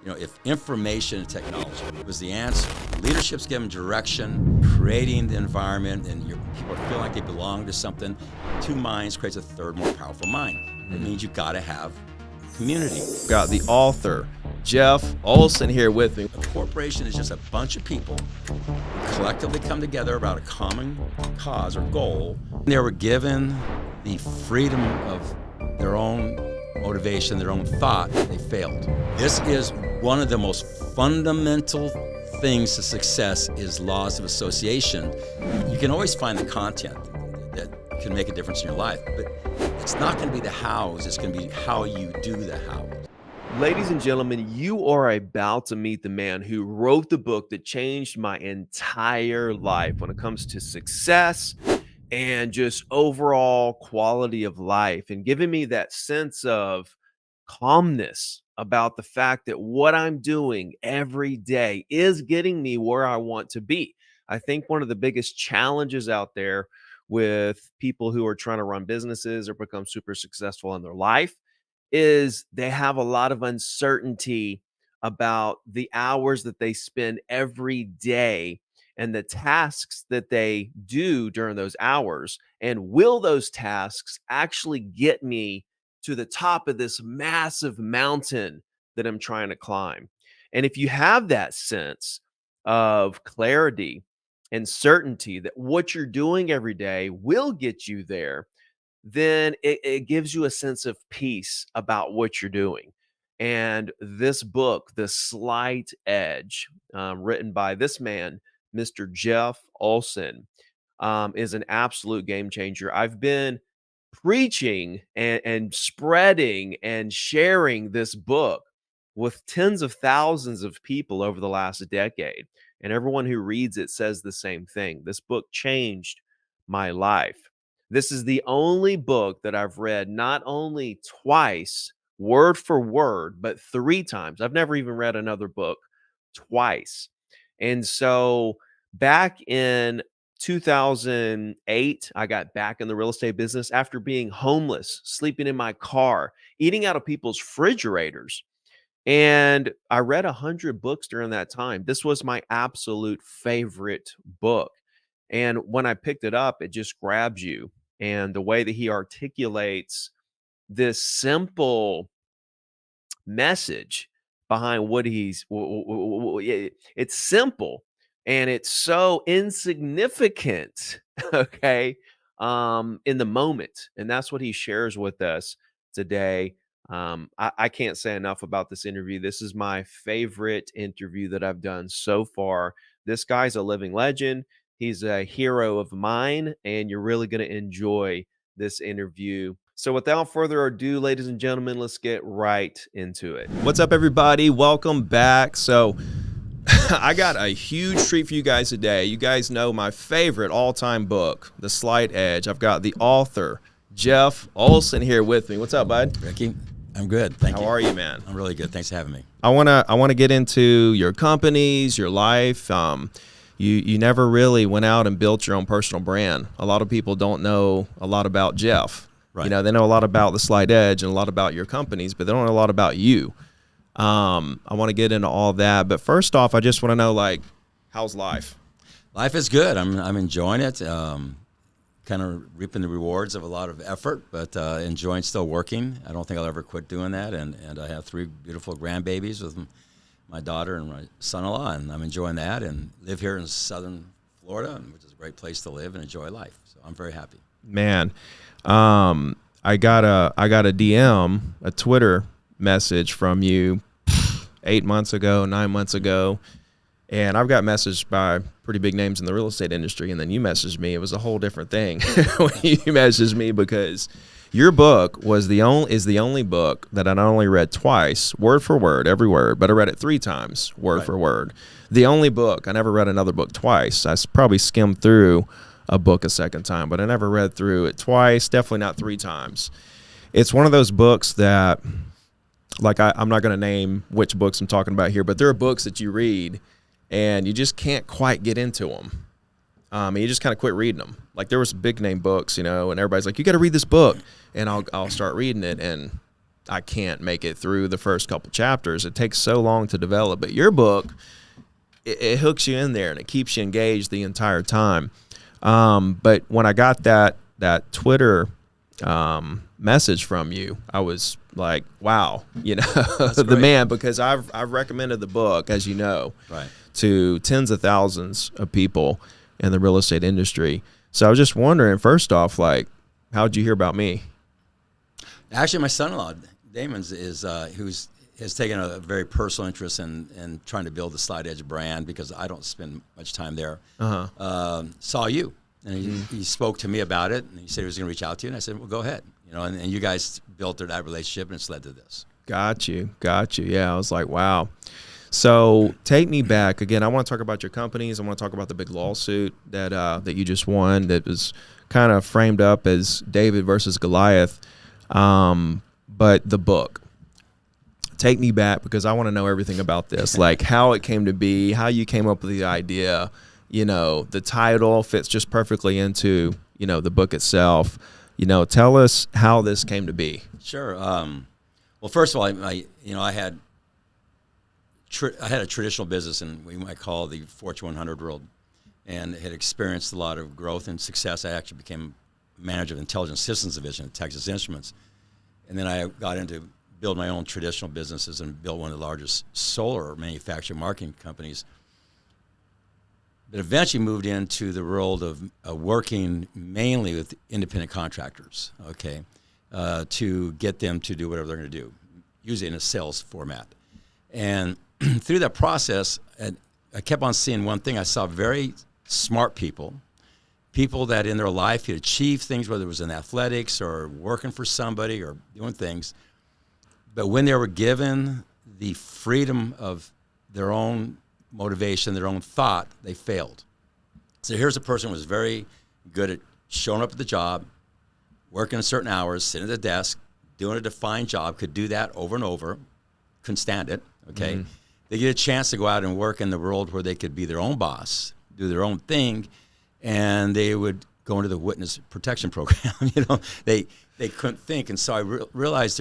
If information and technology was the answer, leadership's given direction, creating the environment, and people feel like they belong to something. Two minds creates a third, more powerful mind. It means you've got to have community. Got the author, Jeff Olson, here with me. A corporation is just a bunch of people who collectively come together about a common cause or goal. They were given the freedom of their own motivation, their own thought. They failed. This is one of the most fundamental things to success is laws of association. You can always find the content that can make a difference in your life, but it's not going to be the hows, it's going to be how you do the how. Ladies and gentlemen, you are about to meet the man who wrote the book that changed my entire life when it comes to success and just overall quality of life, and giving me that sense of calmness about the fact that what I'm doing every day is getting me where I want to be. I think one of the biggest challenges out there with people who are trying to run businesses or become super successful in their life is they have a lot of uncertainty about the hours that they spend every day and the tasks that they do during those hours. And will those tasks actually get me to the top of this massive mountain that I'm trying to climb? And if you have that sense of clarity and certainty that what you're doing every day will get you there, then it gives you a sense of peace about what you're doing. And this book, The Slight Edge, written by this man, Mr. Jeff Olson, is an absolute game changer. I've been preaching and spreading and sharing this book with tens of thousands of people over the last decade. And everyone who reads it says the same thing. This book changed my life. This is the only book that I've read not only twice, word for word, but 3 times. I've never even read another book twice. And so back in 2008, I got back in the real estate business after being homeless, sleeping in my car, eating out of people's refrigerators. And I read 100 books during that time. This was my absolute favorite book. And when I picked it up, it just grabs you. And the way that he articulates this simple message behind what it's simple and it's so insignificant, okay, in the moment. And that's what he shares with us today. I can't say enough about this interview. This is my favorite interview that I've done so far. This guy's a living legend. He's a hero of mine, and you're really going to enjoy this interview. So without further ado, ladies and gentlemen, let's get right into it. What's up, everybody? Welcome back. So I got a huge treat for you guys today. You guys know my favorite all-time book, The Slight Edge. I've got the author, Jeff Olson, here with me. What's up, bud? Ricky, I'm good. Thank you. How are you, man? I'm really good. Thanks for having me. I wanna get into your companies, your life. You never really went out and built your own personal brand. A lot of people don't know a lot about Jeff. Right. You know, they know a lot about The Slight Edge and a lot about your companies, but they don't know a lot about you. I want to get into all that, but first off, I just want to know, like, how's life? Life is good. I'm enjoying it. Kind of reaping the rewards of a lot of effort, but enjoying still working. I don't think I'll ever quit doing that. And I have 3 beautiful grandbabies with my daughter and my son-in-law, and I'm enjoying that. And live here in southern Florida, which is a great place to live and enjoy life. So I'm very happy. Man, I got a DM, a Twitter message from you 8 months ago, 9 months ago. And I've got messaged by pretty big names in the real estate industry. And then you messaged me. It was a whole different thing when you messaged me, because your book is the only book that I not only read twice, word for word, every word, but I read it 3 times, word for word. The only book, I never read another book twice. I probably skimmed through a book a second time, but I never read through it twice, definitely not 3 times. It's one of those books that, like, I'm not going to name which books I'm talking about here, but there are books that you read and you just can't quite get into them. And you just kind of quit reading them. Like, there was big name books, you know, and everybody's like, you got to read this book. And I'll start reading it, and I can't make it through the first couple chapters. It takes so long to develop. But your book, it hooks you in there and it keeps you engaged the entire time. But when I got that Twitter message from you, I was like, wow, the man, because I've recommended the book, as you know, right, to tens of thousands of people in the real estate industry. So I was just wondering, first off, like, how'd you hear about me? Actually, my son-in-law, Damon's, has taken a very personal interest in trying to build the Slide Edge brand, because I don't spend much time there. Saw you, and he spoke to me about it, and he said he was going to reach out to you, and I said, well, go ahead. And you guys built that relationship, and it's led to this. Got you. Yeah, I was like, wow. So take me back again. I want to talk about your companies. I want to talk about the big lawsuit that you just won, that was kind of framed up as David versus Goliath. But the book, take me back, because I want to know everything about this, like how it came to be, how you came up with the idea. The title fits just perfectly into, the book itself. Tell us how this came to be. Sure. Well, first of all, I had a traditional business in we might call the Fortune 100 world, and had experienced a lot of growth and success. I actually became manager of Intelligent Systems Division at Texas Instruments, and then I got into build my own traditional businesses and built one of the largest solar manufacturing marketing companies. But eventually moved into the world of working mainly with independent contractors, okay, to get them to do whatever they're going to do, usually in a sales format. And through that process, I kept on seeing one thing. I saw very smart people that in their life had achieved things, whether it was in athletics or working for somebody or doing things. But when they were given the freedom of their own motivation, their own thought, they failed. So here's a person who was very good at showing up at the job, working at certain hours, sitting at the desk, doing a defined job, could do that over and over, couldn't stand it, okay? They get a chance to go out and work in the world where they could be their own boss, do their own thing, and they would go into the witness protection program. They couldn't think. And so I realized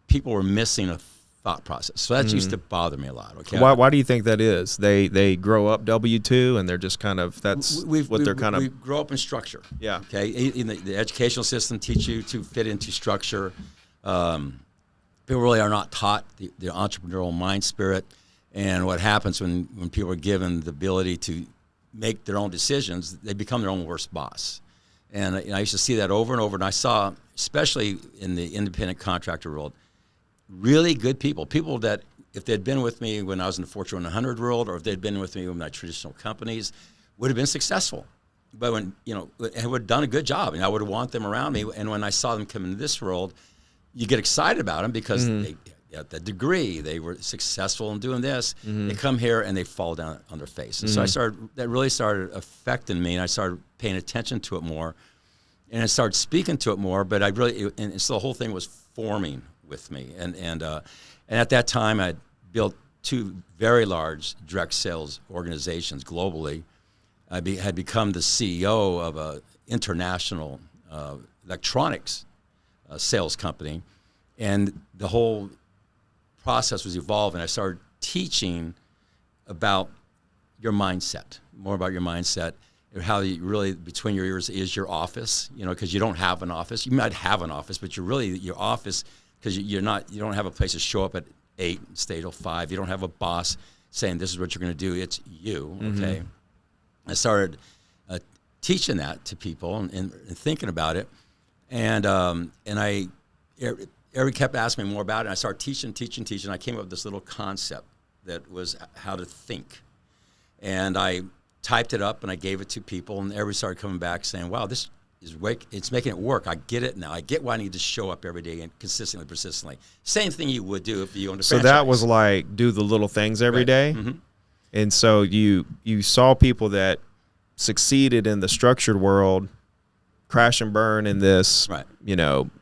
people were missing a thought process. So that used to bother me a lot. Okay. Why do you think that is? They grow up W-2 and they're just kind of, we grow up in structure. Yeah. Okay. In the educational system teach you to fit into structure. People really are not taught the entrepreneurial mind spirit. And what happens when people are given the ability to make their own decisions, they become their own worst boss. And I used to see that over and over. And I saw, especially in the independent contractor world, really good people that if they'd been with me when I was in the Fortune 100 world, or if they'd been with me in my traditional companies, would have been successful. But when, would have done a good job, and I would want them around me. And when I saw them come into this world, you get excited about them because they got the degree, they were successful in doing this. They come here and they fall down on their face. And so that really started affecting me, and I started paying attention to it more, and I started speaking to it more. But and so the whole thing was forming with me. And at that time, I built two very large direct sales organizations globally. I had become the CEO of an international electronics sales company, and the whole process was evolving. I started teaching about your mindset, more about your mindset, how you really between your ears is your office. Because you don't have an office. You might have an office, but your office. Because you don't have a place to show up at 8 and stay till 5. You don't have a boss saying this is what you're going to do. It's you, okay? I started teaching that to people and thinking about it, and Eric kept asking me more about it. And I started teaching. I came up with this little concept that was how to think, and I typed it up and I gave it to people, and everybody started coming back saying, "Wow, it's making it work. I get it now. I get why I need to show up every day and consistently, persistently. Same thing you would do if you owned a franchise." So that was like do the little things every day. And so you saw people that succeeded in the structured world crash and burn in this,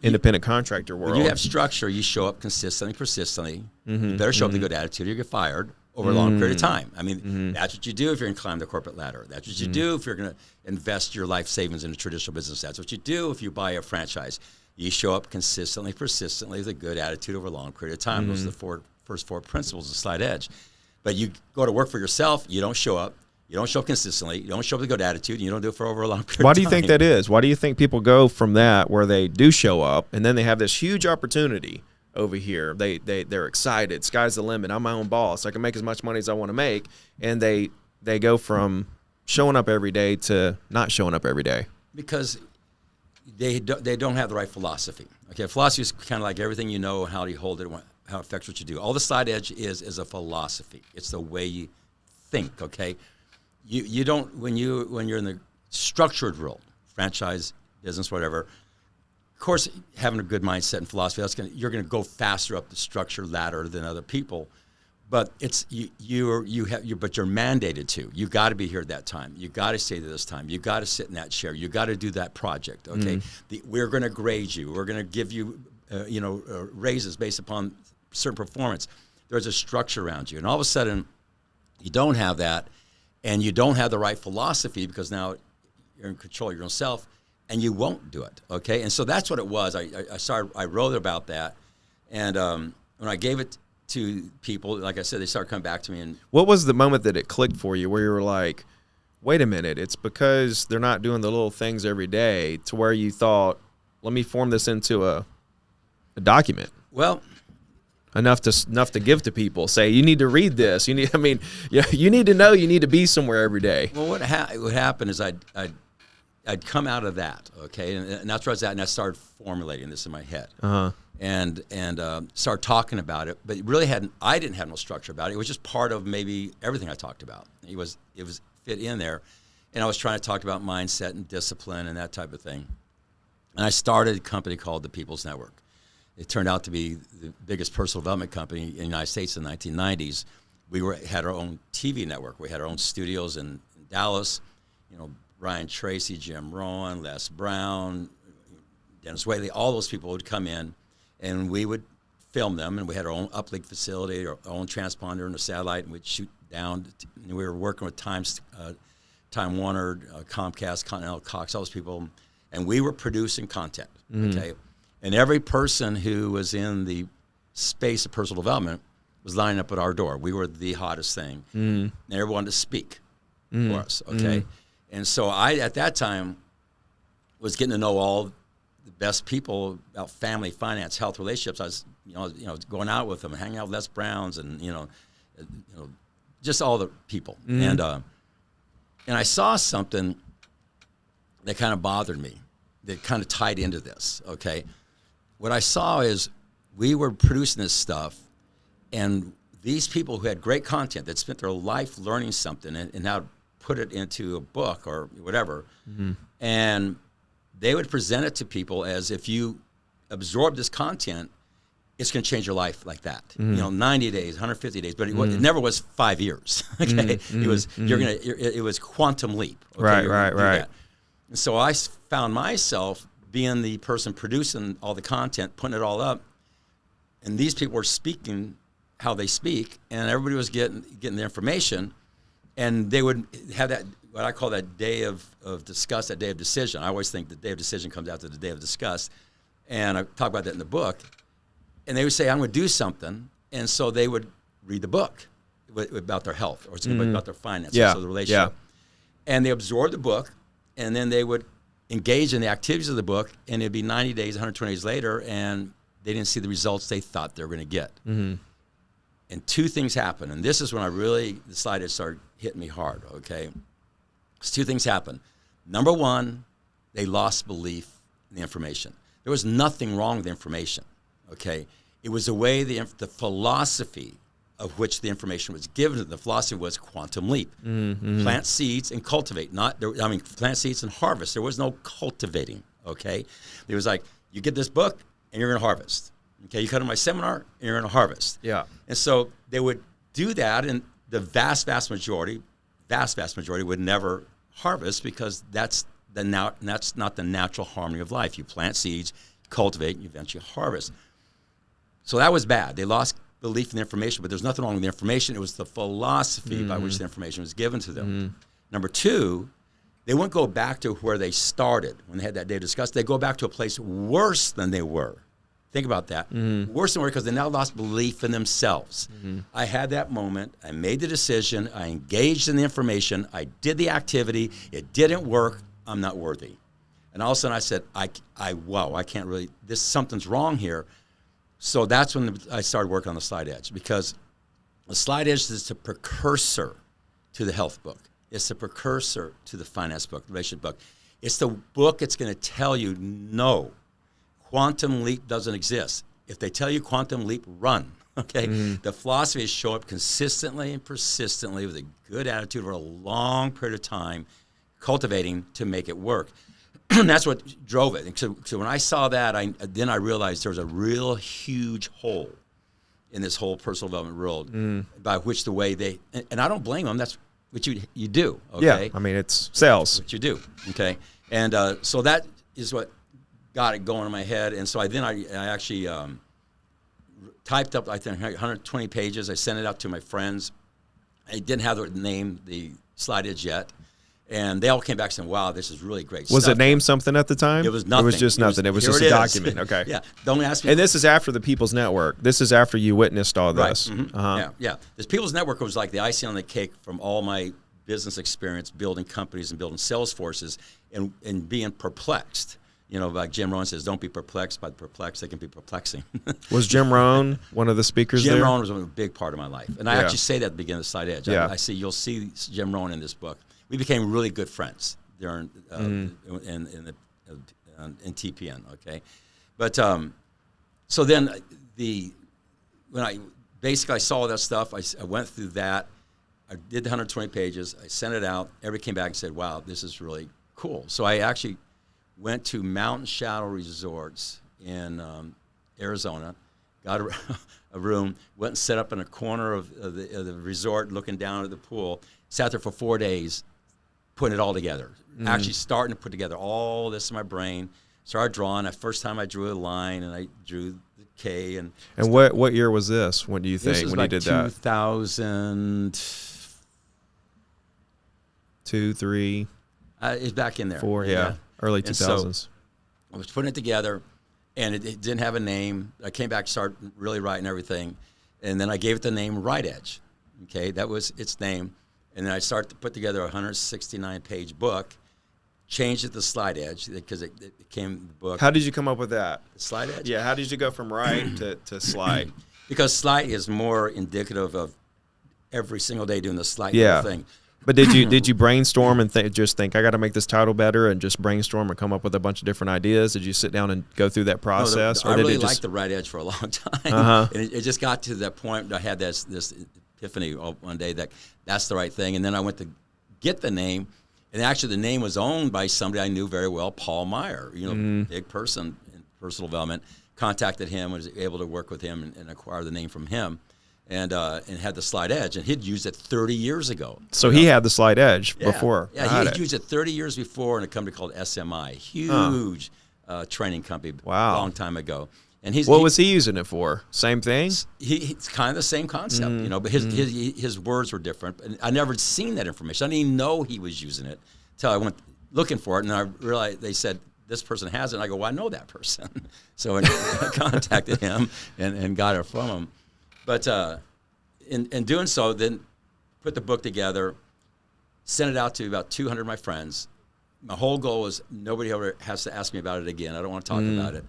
independent contractor world. When you have structure, you show up consistently, persistently. You better show up with a good attitude or you get fired over a long period of time. I mean, that's what you do if you're going to climb the corporate ladder. That's what you do if you're going to invest your life savings in a traditional business. That's what you do if you buy a franchise. You show up consistently, persistently, with a good attitude over a long period of time. Those are the first four principles of Slight Edge. But you go to work for yourself, you don't show up. You don't show up consistently. You don't show up with a good attitude. And you don't do it for over a long period of time. Why do you think that is? Why do you think people go from that where they do show up and then they have this huge opportunity over here? They're excited. Sky's the limit. I'm my own boss. I can make as much money as I want to make. And they go from showing up every day to not showing up every day. Because they don't have the right philosophy. Okay, philosophy is kind of like everything you know, how you hold it, how it affects what you do. All the Slight Edge is a philosophy. It's the way you think. Okay, you don't when you're in the structured world, franchise business, whatever. Of course, having a good mindset and philosophy, you're gonna go faster up the structure ladder than other people. But it's but you're mandated to. You got to be here at that time. You got to stay there this time. You got to sit in that chair. You got to do that project. Okay, we're going to grade you. We're going to give you, raises based upon certain performance. There's a structure around you, and all of a sudden, you don't have that, and you don't have the right philosophy because now you're in control of your own self, and you won't do it. Okay, and so that's what it was. I wrote about that, and when I gave it to people, like I said, they started coming back to me. And what was the moment that it clicked for you where you were like, wait a minute, it's because they're not doing the little things every day, to where you thought, let me form this into a document? Well, enough to give to people. Say, you need to read this. You need to know you need to be somewhere every day. Well, what happened is I'd come out of that, okay, and that's where I was at, and I started formulating this in my head. And start talking about it, but I didn't have no structure about it. It was just part of maybe everything I talked about. It was fit in there, and I was trying to talk about mindset and discipline and that type of thing. And I started a company called the People's Network. It turned out to be the biggest personal development company in the United States in the 1990s. We had our own TV network. We had our own studios in Dallas. Brian Tracy, Jim Rohn, Les Brown, Dennis Whaley, all those people would come in. And we would film them, and we had our own uplink facility, our own transponder and a satellite, and we'd shoot down. And we were working with Time Warner, Comcast, Continental, Cox, all those people, and we were producing content. Okay, and every person who was in the space of personal development was lining up at our door. We were the hottest thing, and everyone wanted to speak for us. Okay, and so I at that time was getting to know all the best people about family, finance, health, relationships. I was, going out with them, hanging out with Les Browns, and just all the people. And I saw something that kind of bothered me, that kind of tied into this. Okay, what I saw is we were producing this stuff, and these people who had great content that spent their life learning something and now put it into a book or whatever, and they would present it to people as if you absorb this content, it's going to change your life like that. 90 days, 150 days, but it never was 5 years. Okay, it was it was quantum leap. Okay? Right. And so I found myself being the person producing all the content, putting it all up, and these people were speaking how they speak, and everybody was getting the information, and they would have that, what I call that day of discuss, that day of decision. I always think the day of decision comes after the day of discuss, and I talk about that in the book. And they would say, I'm going to do something, and so they would read the book about their health or something about their finances or the relationship. And they absorbed the book, and then they would engage in the activities of the book, and it'd be 90 days, 120 days later, and they didn't see the results they thought they were going to get. And two things happened, and this is when the Slight Edge started hitting me hard, okay? Two things happened. Number one, they lost belief in the information. There was nothing wrong with the information, okay? It was the way the philosophy of which the information was given. The philosophy was quantum leap. Plant seeds and cultivate. Plant seeds and harvest. There was no cultivating, okay? It was like, you get this book and you're going to harvest. Okay, you come to my seminar and you're going to harvest. Yeah. And so they would do that, and the vast majority would never harvest, because that's not the natural harmony of life. You plant seeds, cultivate, and you eventually harvest. So that was bad. They lost belief in the information, but there's nothing wrong with the information. It was the philosophy by which the information was given to them. Number two, they wouldn't go back to where they started when they had that day of disgust. They go back to a place worse than they were. Think about that. Worse than they were because they now lost belief in themselves. I had that moment. I made the decision. I engaged in the information. I did the activity. It didn't work. I'm not worthy. And all of a sudden I said, wow, I can't really, something's wrong here. So that's when I started working on the Slide Edge, because the Slide Edge is the precursor to the health book. It's the precursor to the finance book, the relationship book. It's the book that's going to tell you, no, quantum leap doesn't exist. If they tell you quantum leap, run. Okay? The philosophy is show up consistently and persistently with a good attitude over a long period of time, cultivating to make it work. That's what drove it. And so when I saw that, then I realized there was a real huge hole in this whole personal development world, by which the way they, and I don't blame them. That's what you do. Okay? Yeah, I mean, it's sales. What you do. Okay, and so that is what got it going in my head. And so I actually typed up, I think, 120 pages. I sent it out to my friends. I didn't have the name, the Slide Edge yet. And they all came back saying, wow, this is really great Was stuff. it named something at the time? It was nothing. It was just nothing. It was just a document. Okay. Yeah. Don't ask me. And this is after the People's Network. This is after you witnessed all this. Right. Yeah. This People's Network was like the icing on the cake from all my business experience building companies and building sales forces and being perplexed. You know, like Jim Rohn says, don't be perplexed by the perplexed. They can be perplexing. Was Jim Rohn one of the speakers there? Jim Rohn was a big part of my life. And I actually say that at the beginning of the Slide Edge. Yeah. You'll see Jim Rohn in this book. We became really good friends during in TPN, okay? But so then when I saw that stuff, I went through that. I did the 120 pages. I sent it out. Everybody came back and said, wow, this is really cool. So I actually went to Mountain Shadow Resorts in Arizona, got a room, went and set up in a corner of the resort looking down at the pool, sat there for 4 days, putting it all together. Actually starting to put together all this in my brain. Started drawing. The first time I drew a line, and I drew the K. And what year was this? What do you think this was when you did that? 2002, 3, it's back in there. 4, yeah. Early And 2000s. So I was putting it together, and it didn't have a name. I came back, started really writing everything, and then I gave it the name Right Edge. Okay, that was its name. And then I started to put together a 169-page book, changed it to Slide Edge because it became the book. How did you come up with that? Slide Edge? Yeah, how did you go from right to slide? Because Slide is more indicative of every single day doing the Slide thing. But did you brainstorm and just think, I got to make this title better, and just brainstorm and come up with a bunch of different ideas? Did you sit down and go through that process? I really liked the Right Edge for a long time. And it just got to that point. I had this epiphany one day that that's the right thing. And then I went to get the name, and actually the name was owned by somebody I knew very well, Paul Meyer, big person in personal development. Contacted him, was able to work with him and acquire the name from him. And had the Slide Edge, and he'd used it 30 years ago. So he had the Slide Edge before. Yeah, he'd used it 30 years before in a company called SMI, huge training company, a long time ago. And what was he using it for? Same thing? It's kind of the same concept, but his words were different. And I never seen that information. I didn't even know he was using it until I went looking for it, and I realized they said, this person has it. And I go, well, I know that person. So I contacted him and got it from him. But in doing so, then put the book together, sent it out to about 200 of my friends. My whole goal was nobody ever has to ask me about it again. I don't want to talk about it.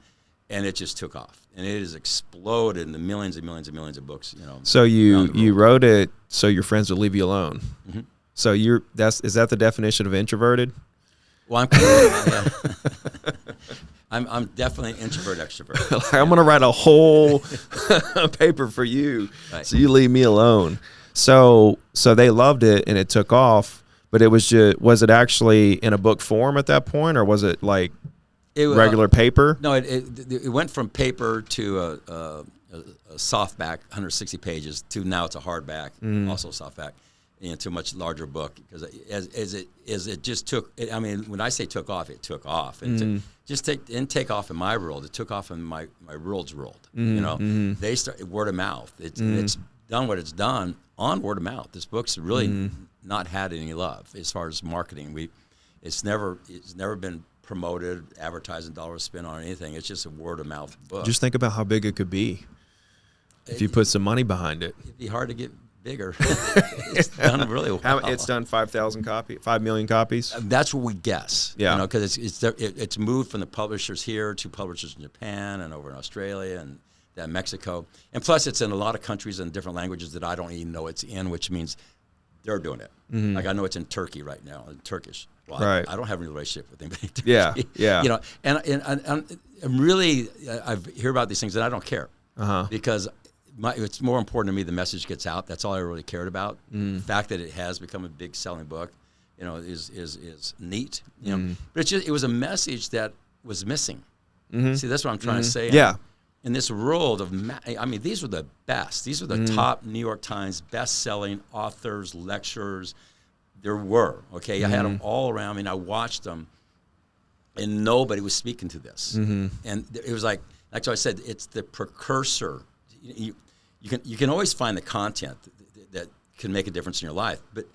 And it just took off. And it has exploded into millions and millions and millions of books. So you wrote it so your friends would leave you alone. So is that the definition of introverted? Well, I'm definitely an introvert extrovert. I'm gonna write a whole paper for you, so you leave me alone. So they loved it and it took off, but it was it actually in a book form at that point, or was it like regular paper? No, it went from paper to a softback, 160 pages, to now it's a hardback, also softback, to a much larger book, because as it just took. I mean, when I say took off, it took off. It didn't take off in my world. It took off in my world's world. They started word of mouth. It's done what it's done on word of mouth. This book's really not had any love as far as marketing. It's never been promoted, advertising, dollars spent on anything. It's just a word of mouth book. Just think about how big it could be if you put some money behind it. It'd be hard to get bigger. It's done really well. It's done 5 million copies. That's what we guess. Yeah. You know, because it's moved from the publishers here to publishers in Japan and over in Australia and then Mexico. And plus, it's in a lot of countries in different languages that I don't even know it's in, which means they're doing it. Mm-hmm. Like I know it's in Turkey right now, in Turkish. Well, Right. I don't have any relationship with anybody in Turkey. Yeah, yeah. You know, and I'm really, I hear about these things and I don't care because it's more important to me the message gets out. That's all I really cared about. The fact that it has become a big selling book, you know, is neat. You know, but it was a message that was missing. See, that's what I'm trying to say. Yeah. In this world of, I mean, these were the best. These were the top New York Times best-selling authors, lecturers. There were, okay? I had them all around me, and I watched them, and nobody was speaking to this. And it was like I said, it's the precursor. You can always find the content that can make a difference in your life, but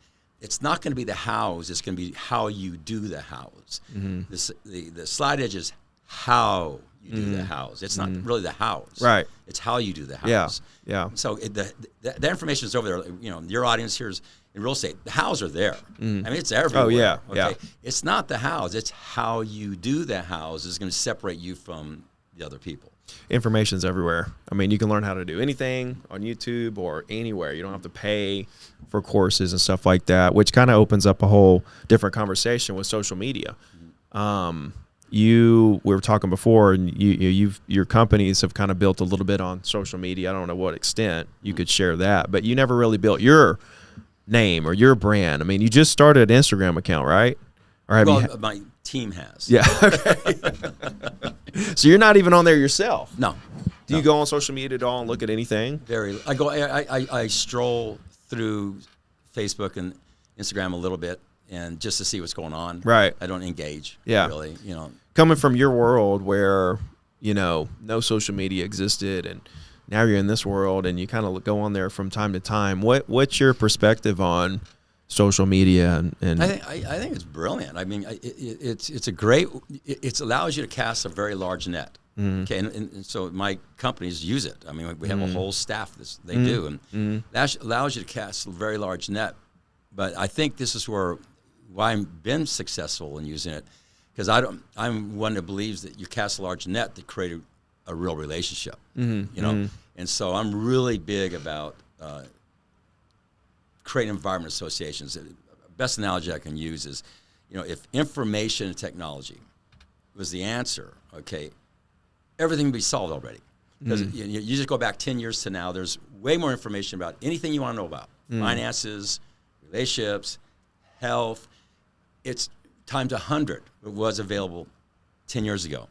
it's not going to be the hows. It's going to be how you do the hows. The slide edge is how you do the hows. It's not really the hows. Right. It's how you do the hows. Yeah. Yeah. So the information is over there. You know, your audience here is in real estate. The hows are there. I mean, it's everywhere. Oh, yeah. Okay? Yeah. It's not the hows. It's how you do the hows is going to separate you from the other people. Information's everywhere. I mean, you can learn how to do anything on YouTube or anywhere. You don't have to pay for courses and stuff like that, which kind of opens up a whole different conversation with social media. We were talking before, and your companies have kind of built a little bit on social media. I don't know what extent you could share that, but you never really built your name or your brand. I mean, you just started an Instagram account, right? Or have you? My team has. Yeah. Okay. So you're not even on there yourself. No. Do you go on social media at all and look at anything? I stroll through Facebook and Instagram a little bit, and just to see what's going on. Right. I don't engage. Yeah. Really. You know. Coming from your world where, you know, no social media existed, and now you're in this world, and you kind of go on there from time to time. What's your perspective on social media? And I think it's brilliant. I mean, it's a great. It allows you to cast a very large net. Okay, and so my companies use it. I mean, we have a whole staff they do, and that allows you to cast a very large net. But I think this is why I've been successful in using it, because I'm one that believes that you cast a large net to create a real relationship. You know, and so I'm really big about creating environment associations. The best analogy I can use is, you know, if information and technology was the answer, okay, everything would be solved already. Because you just go back 10 years to now, there's way more information about anything you want to know about. Finances, relationships, health. It's times 100 it was available 10 years ago.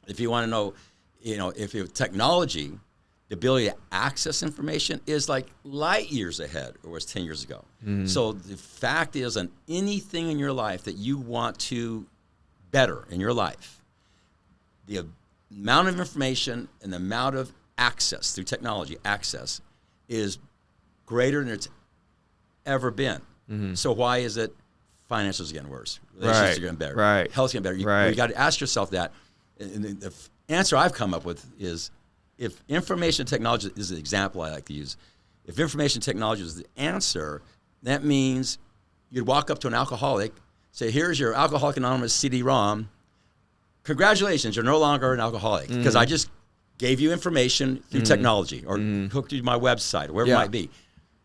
If you want to know, you know, if technology, the ability to access information is like light years ahead it was 10 years ago. So the fact is, on anything in your life that you want to better in your life, the amount of information and the amount of access through technology, access, is greater than it's ever been. So why is it finances are getting worse? Relationships are getting better. Right. Health's getting better. You got to ask yourself that. And the answer I've come up with is, if information technology is the example I like to use, if information technology is the answer, that means you'd walk up to an alcoholic, say, here's your Alcoholics Anonymous CD-ROM. Congratulations, you're no longer an alcoholic, because I just gave you information through technology or hooked you to my website or wherever it might be.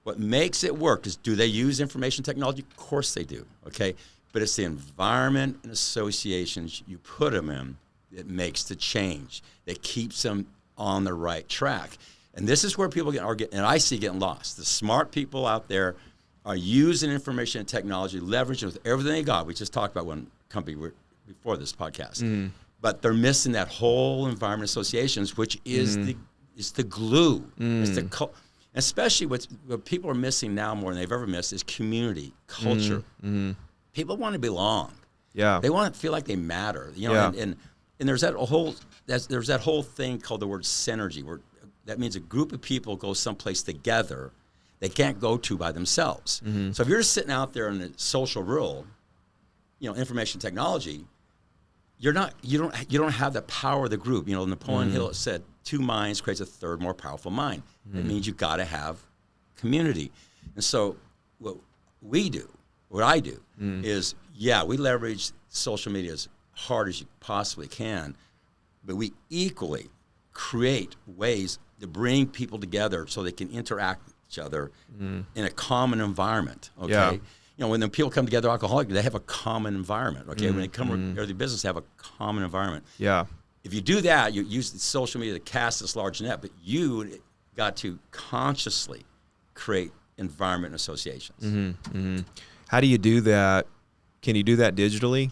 What makes it work is, do they use information technology? Of course they do, okay? But it's the environment and associations you put them in that makes the change, that keeps them on the right track. And this is where people are getting, and I see getting lost. The smart people out there are using information and technology, leveraging with everything they got. We just talked about one company before this podcast. But they're missing that whole environment associations, which is the glue. It's the especially what people are missing now more than they've ever missed is community, culture. People want to belong. Yeah. They want to feel like they matter. You know, and there's that whole thing called the word synergy, where that means a group of people go someplace together they can't go to by themselves. So if you're just sitting out there in the social world, information technology, you don't have the power of the group. Napoleon Hill said, 2 minds creates a third more powerful mind. It means you got to have community. And so what I do is, we leverage social media as hard as you possibly can, but we equally create ways to bring people together so they can interact with each other in a common environment. Okay. Yeah. When the people come together, alcoholic, they have a common environment. Okay. When they come to the business, they have a common environment. Yeah. If you do that, you use the social media to cast this large net, but you got to consciously create environment and associations. How do you do that? Can you do that digitally,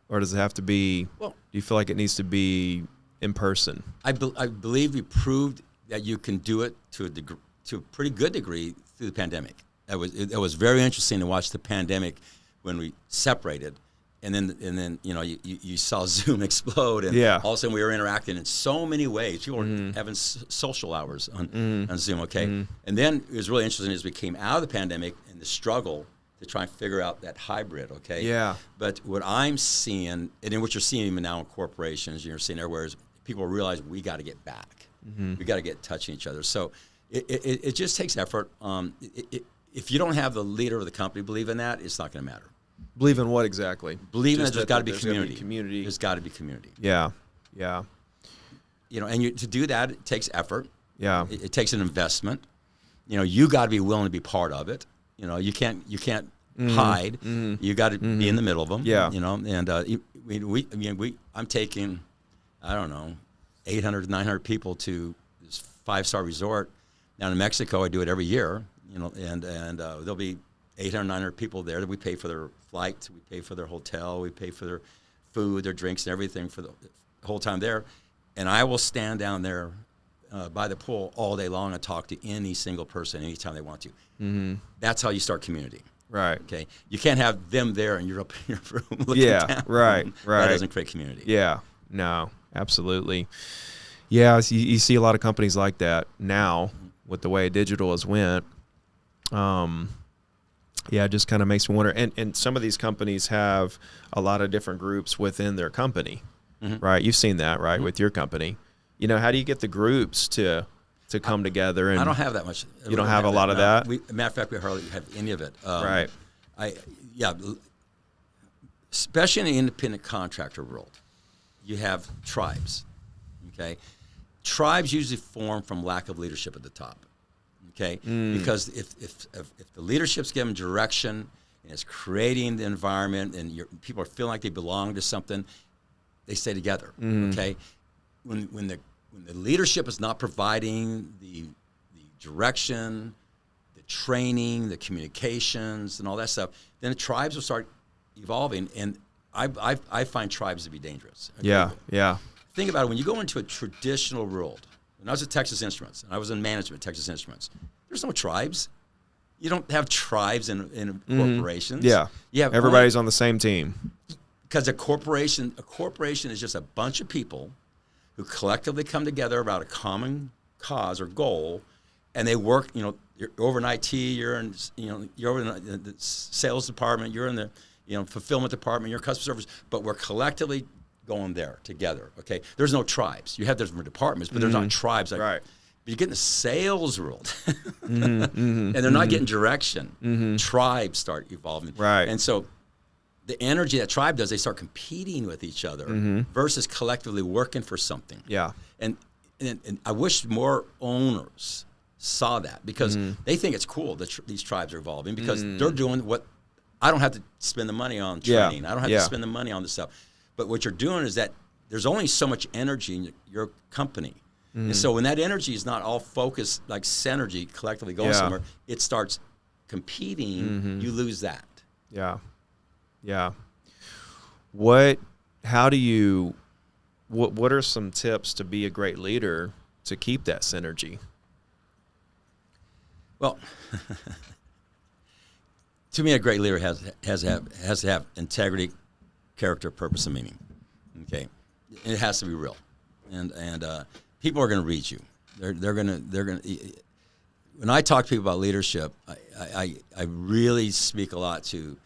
or does it have to be? Well, do you feel like it needs to be in person? I believe we proved that you can do it to a pretty good degree through the pandemic. It was very interesting to watch the pandemic when we separated, and then you saw Zoom explode, and all of a sudden we were interacting in so many ways. People were having social hours on Zoom. Okay, and then it was really interesting as we came out of the pandemic and the struggle to try and figure out that hybrid. Okay, but what I'm seeing, and in what you're seeing even now in corporations, you're seeing everywhere, is people realize we got to get back. We got to get touching each other. So it just takes effort. If you don't have the leader of the company believe in that, it's not going to matter. Believe in what exactly? Believe in Just that there's got to be community. Community. There's got to be community. Yeah. And to do that, it takes effort. Yeah. It takes an investment. You got to be willing to be part of it. You can't hide. You got to be in the middle of them. Yeah. And I'm taking, I don't know, 800, 900 people to this 5-star resort down in Mexico. I do it every year. And there'll be 800, 900 people there that we pay for their flight, we pay for their hotel, we pay for their food, their drinks, and everything for the whole time there. And I will stand down there by the pool all day long and talk to any single person anytime they want to. That's how you start community. Right. Okay. You can't have them there and you're up in your room looking down. Right. That doesn't create community. Yeah. No, absolutely. Yeah, you see a lot of companies like that now with the way digital has went. It just kind of makes me wonder. And some of these companies have a lot of different groups within their company, right? You've seen that, right, with your company. How do you get the groups to come together? And I don't have that much. You don't have a lot of that? Matter of fact, we hardly have any of it. Right. Especially in the independent contractor world, you have tribes, okay? Tribes usually form from lack of leadership at the top. Okay, because if the leadership's given direction and it's creating the environment and people are feeling like they belong to something, they stay together. Okay, when the leadership is not providing the direction, the training, the communications, and all that stuff, then the tribes will start evolving, and I find tribes to be dangerous. Okay? Yeah. Think about it. When you go into a traditional world. When I was at Texas Instruments, and I was in management at Texas Instruments, there's no tribes. You don't have tribes in corporations. Yeah. You have everybody's on the same team. Because a corporation is just a bunch of people who collectively come together about a common cause or goal, and they work. You're over in IT, you're over in the sales department, you're in the fulfillment department, you're in customer service, but we're collectively going there together. Okay, there's no tribes. You have different departments, but there's not tribes. Right. But you get in the sales world, and they're not getting direction. Tribes start evolving. Right. And so the energy that tribe does, they start competing with each other versus collectively working for something. Yeah. And I wish more owners saw that, because they think it's cool that these tribes are evolving, because they're doing what I don't have to spend the money on training. I don't have to spend the money on this stuff. But what you're doing is that there's only so much energy in your company. And so when that energy is not all focused, like synergy, collectively going somewhere, it starts competing, you lose that. Yeah. What are some tips to be a great leader to keep that synergy? Well, to me, a great leader has to have integrity, character, purpose, and meaning. Okay, it has to be real, and people are going to read you. They're going to. When I talk to people about leadership, I really speak a lot to.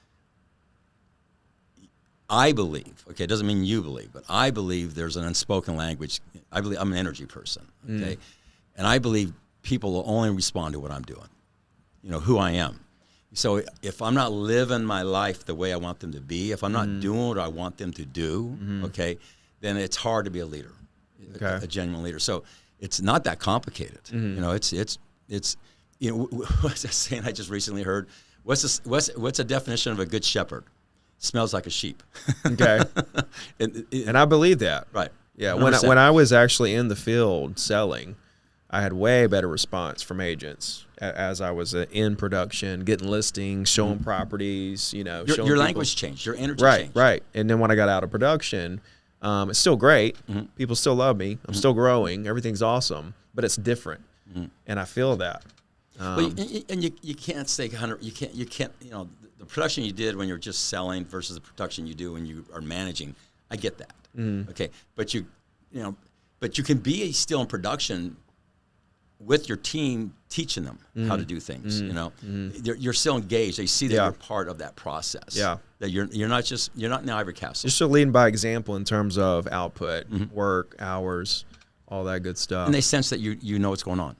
I believe, okay, it doesn't mean you believe, but I believe there's an unspoken language. I believe I'm an energy person, okay? And I believe people will only respond to what I'm doing, who I am. So if I'm not living my life the way I want them to be, if I'm not doing what I want them to do, okay, then it's hard to be a leader, a genuine leader. So it's not that complicated. It's what's that saying I just recently heard? What's a definition of a good shepherd? Smells like a sheep. Okay. And I believe that. Right. Yeah. 100%. When I was actually in the field selling, I had way better response from agents as I was in production, getting listings, showing properties, showing your language changed, your energy changed. Right. And then when I got out of production, it's still great. People still love me. I'm still growing. Everything's awesome, but it's different. And I feel that. And you can't say 100. You can't. The production you did when you're just selling versus the production you do when you are managing. I get that. Okay, but you can be still in production with your team, teaching them how to do things. You're still engaged. They see that you're part of that process. Yeah, that you're not in the ivory castle. You're still leading by example in terms of output, work hours, all that good stuff. And they sense that you know what's going on.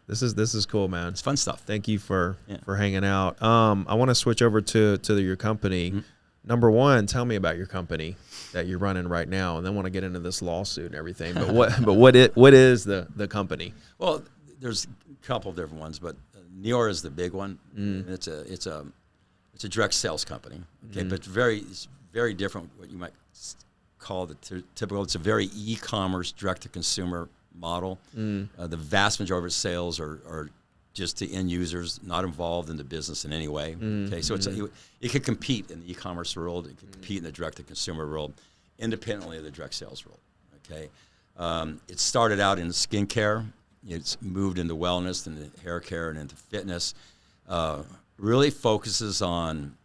This is cool, man. It's fun stuff. Thank you for hanging out. I want to switch over to your company. Number one, tell me about your company that you're running right now, and then want to get into this lawsuit and everything. But what is the company? Well, there's a couple of different ones, but Neor is the big one. It's a direct sales company. Okay, but it's very different. What you might call the typical. It's a very e-commerce, direct-to-consumer model. The vast majority of its sales are just to end users, not involved in the business in any way. Okay, so it could compete in the e-commerce world. It could compete in the direct-to-consumer world, independently of the direct sales world. Okay, it started out in skincare. It's moved into wellness, into hair care, and into fitness. Really focuses on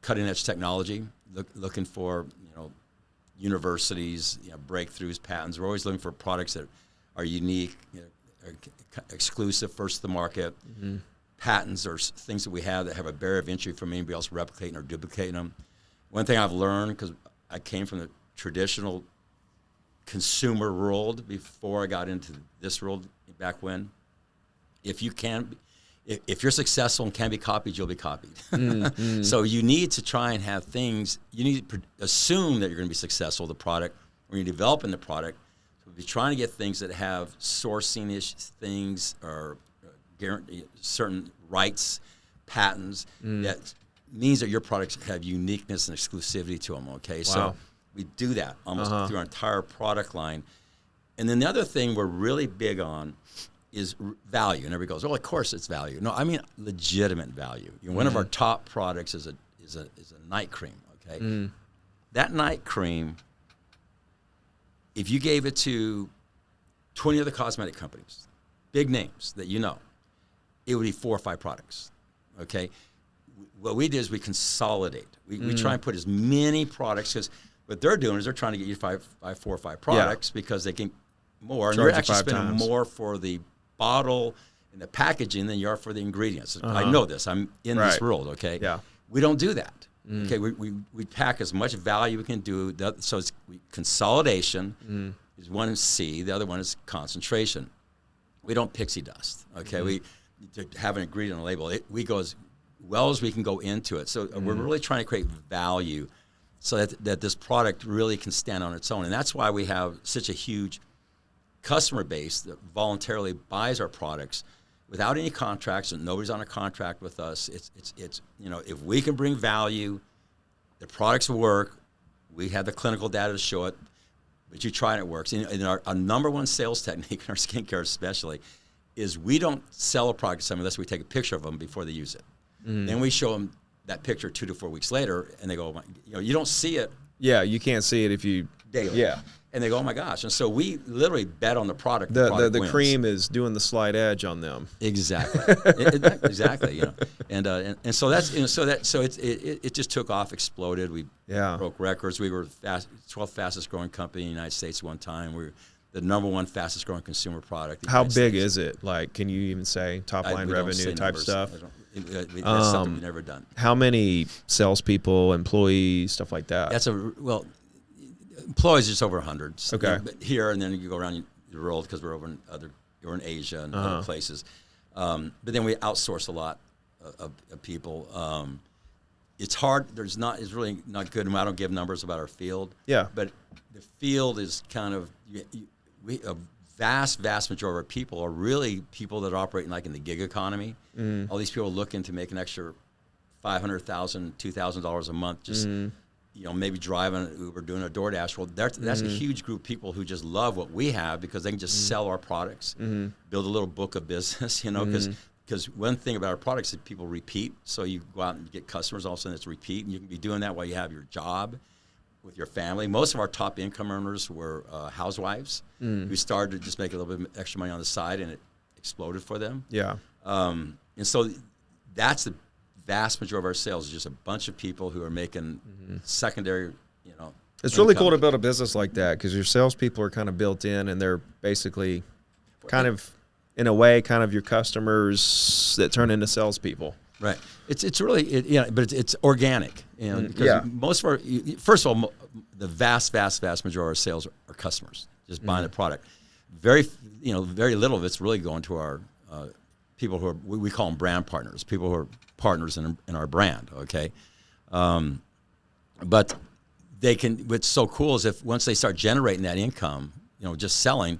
cutting-edge technology. Looking for universities, breakthroughs, patents. We're always looking for products that are unique, are exclusive, first to the market. Patents are things that we have that have a barrier of entry from anybody else replicating or duplicating them. One thing I've learned, because I came from the traditional consumer world before I got into this world back when, if you're successful and can be copied, you'll be copied. So you need to try and have things, you need to assume that you're going to be successful with the product when you're developing the product. So if you're trying to get things that have sourcing-ish things or guarantee certain rights, patents, that means that your products have uniqueness and exclusivity to them, okay? Wow. So we do that almost through our entire product line. And then the other thing we're really big on is value. And everybody goes, well, of course it's value. No, I mean legitimate value. One of our top products is a night cream, okay? That night cream, if you gave it to 20 other cosmetic companies, big names that it would be 4 or 5 products, okay? What we did is we consolidate. We try and put as many products, because what they're doing is they're trying to get you 4 or 5 products because they can more. And you're actually spending more for the bottle and the packaging than you are for the ingredients. I know this. I'm in this world, okay? Yeah. We don't do that. Okay, we pack as much value we can do. So it's consolidation is one C. The other one is concentration. We don't pixie dust, okay? We to have an ingredient on a label. We go as well as we can go into it. So we're really trying to create value so that this product really can stand on its own. And that's why we have such a huge customer base that voluntarily buys our products without any contracts, and nobody's on a contract with us. It's if we can bring value, the products work, we have the clinical data to show it, but you try and it works. And our number one sales technique in our skincare especially is we don't sell a product to someone unless we take a picture of them before they use it. Then we show them that picture 2 to 4 weeks later, and they go, you don't see it. Yeah, you can't see it if you daily. Yeah. And they go, oh my gosh! And so we literally bet on the product. The cream is doing the slight edge on them. Exactly, exactly. And so that's it just took off, exploded. We broke records. We were 12th fastest growing company in the United States at one time. We were the number 1 fastest growing consumer product. How big is it? Like, can you even say top line revenue type stuff? That's something we've never done. How many salespeople, employees, stuff like that? Employees just over 100. Okay. But here, and then you go around the world because we're in Asia and other places. But then we outsource a lot of people. It's hard. It's really not good. And I don't give numbers about our field. Yeah. But the field is kind of a vast majority of our people are really people that are operating like in the gig economy. All these people looking to make an extra $500,000, $2,000 a month, just maybe driving an Uber, doing a DoorDash. Well, that's a huge group of people who just love what we have because they can just sell our products, build a little book of business, because one thing about our products is people repeat. So you go out and get customers, all of a sudden it's repeat, and you can be doing that while you have your job with your family. Most of our top income earners were housewives who started to just make a little bit extra money on the side, and it exploded for them. Yeah. And so that's the vast majority of our sales is just a bunch of people who are making secondary, It's really cool to build a business like that because your salespeople are kind of built in, and they're basically kind of, in a way, kind of your customers that turn into salespeople. Right. It's really but it's organic. Because most of our, first of all, the vast majority of our sales are customers just buying the product. Very little of it's really going to our people who are, we call them brand partners, people who are partners in our brand. Okay. But what's so cool is if once they start generating that income, just selling,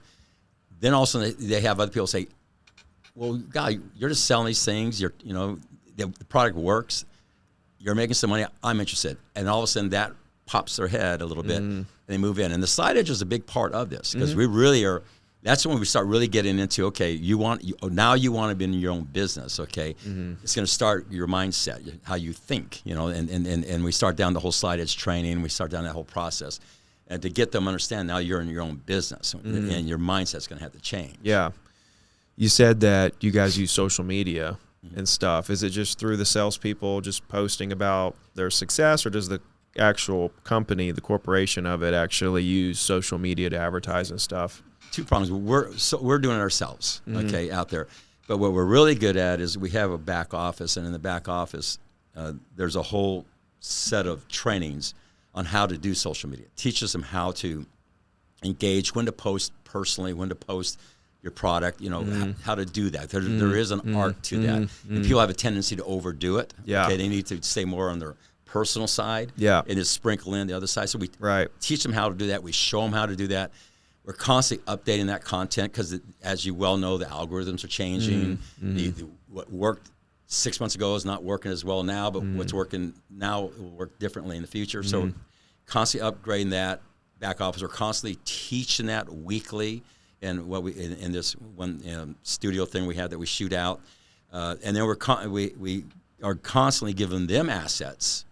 then also they have other people say, well, God, you're just selling these things. The product works. You're making some money. I'm interested. And all of a sudden that pops their head a little bit and they move in. And the slide edge is a big part of this because we really are. That's when we start really getting into, okay, now you want to be in your own business, okay? It's going to start your mindset, how you think, and we start down the whole slide edge training. We start down that whole process. And to get them to understand now you're in your own business and your mindset's going to have to change. Yeah. You said that you guys use social media and stuff. Is it just through the salespeople just posting about their success, or does the actual company, the corporation of it, actually use social media to advertise and stuff? Two problems. We're doing it ourselves, okay, out there. But what we're really good at is we have a back office, and in the back office, there's a whole set of trainings on how to do social media. It teaches them how to engage, when to post personally, when to post your product, how to do that. There is an art to that. And people have a tendency to overdo it. Yeah. Okay, they need to stay more on their personal side. Yeah. And just sprinkle in the other side. So we Right. teach them how to do that. We show them how to do that. We're constantly updating that content because, as you well know, the algorithms are changing. What worked 6 months ago is not working as well now, but what's working now will work differently in the future. So constantly upgrading that back office. We're constantly teaching that weekly. And what in this one studio thing we have that we shoot out, and then we are constantly giving them assets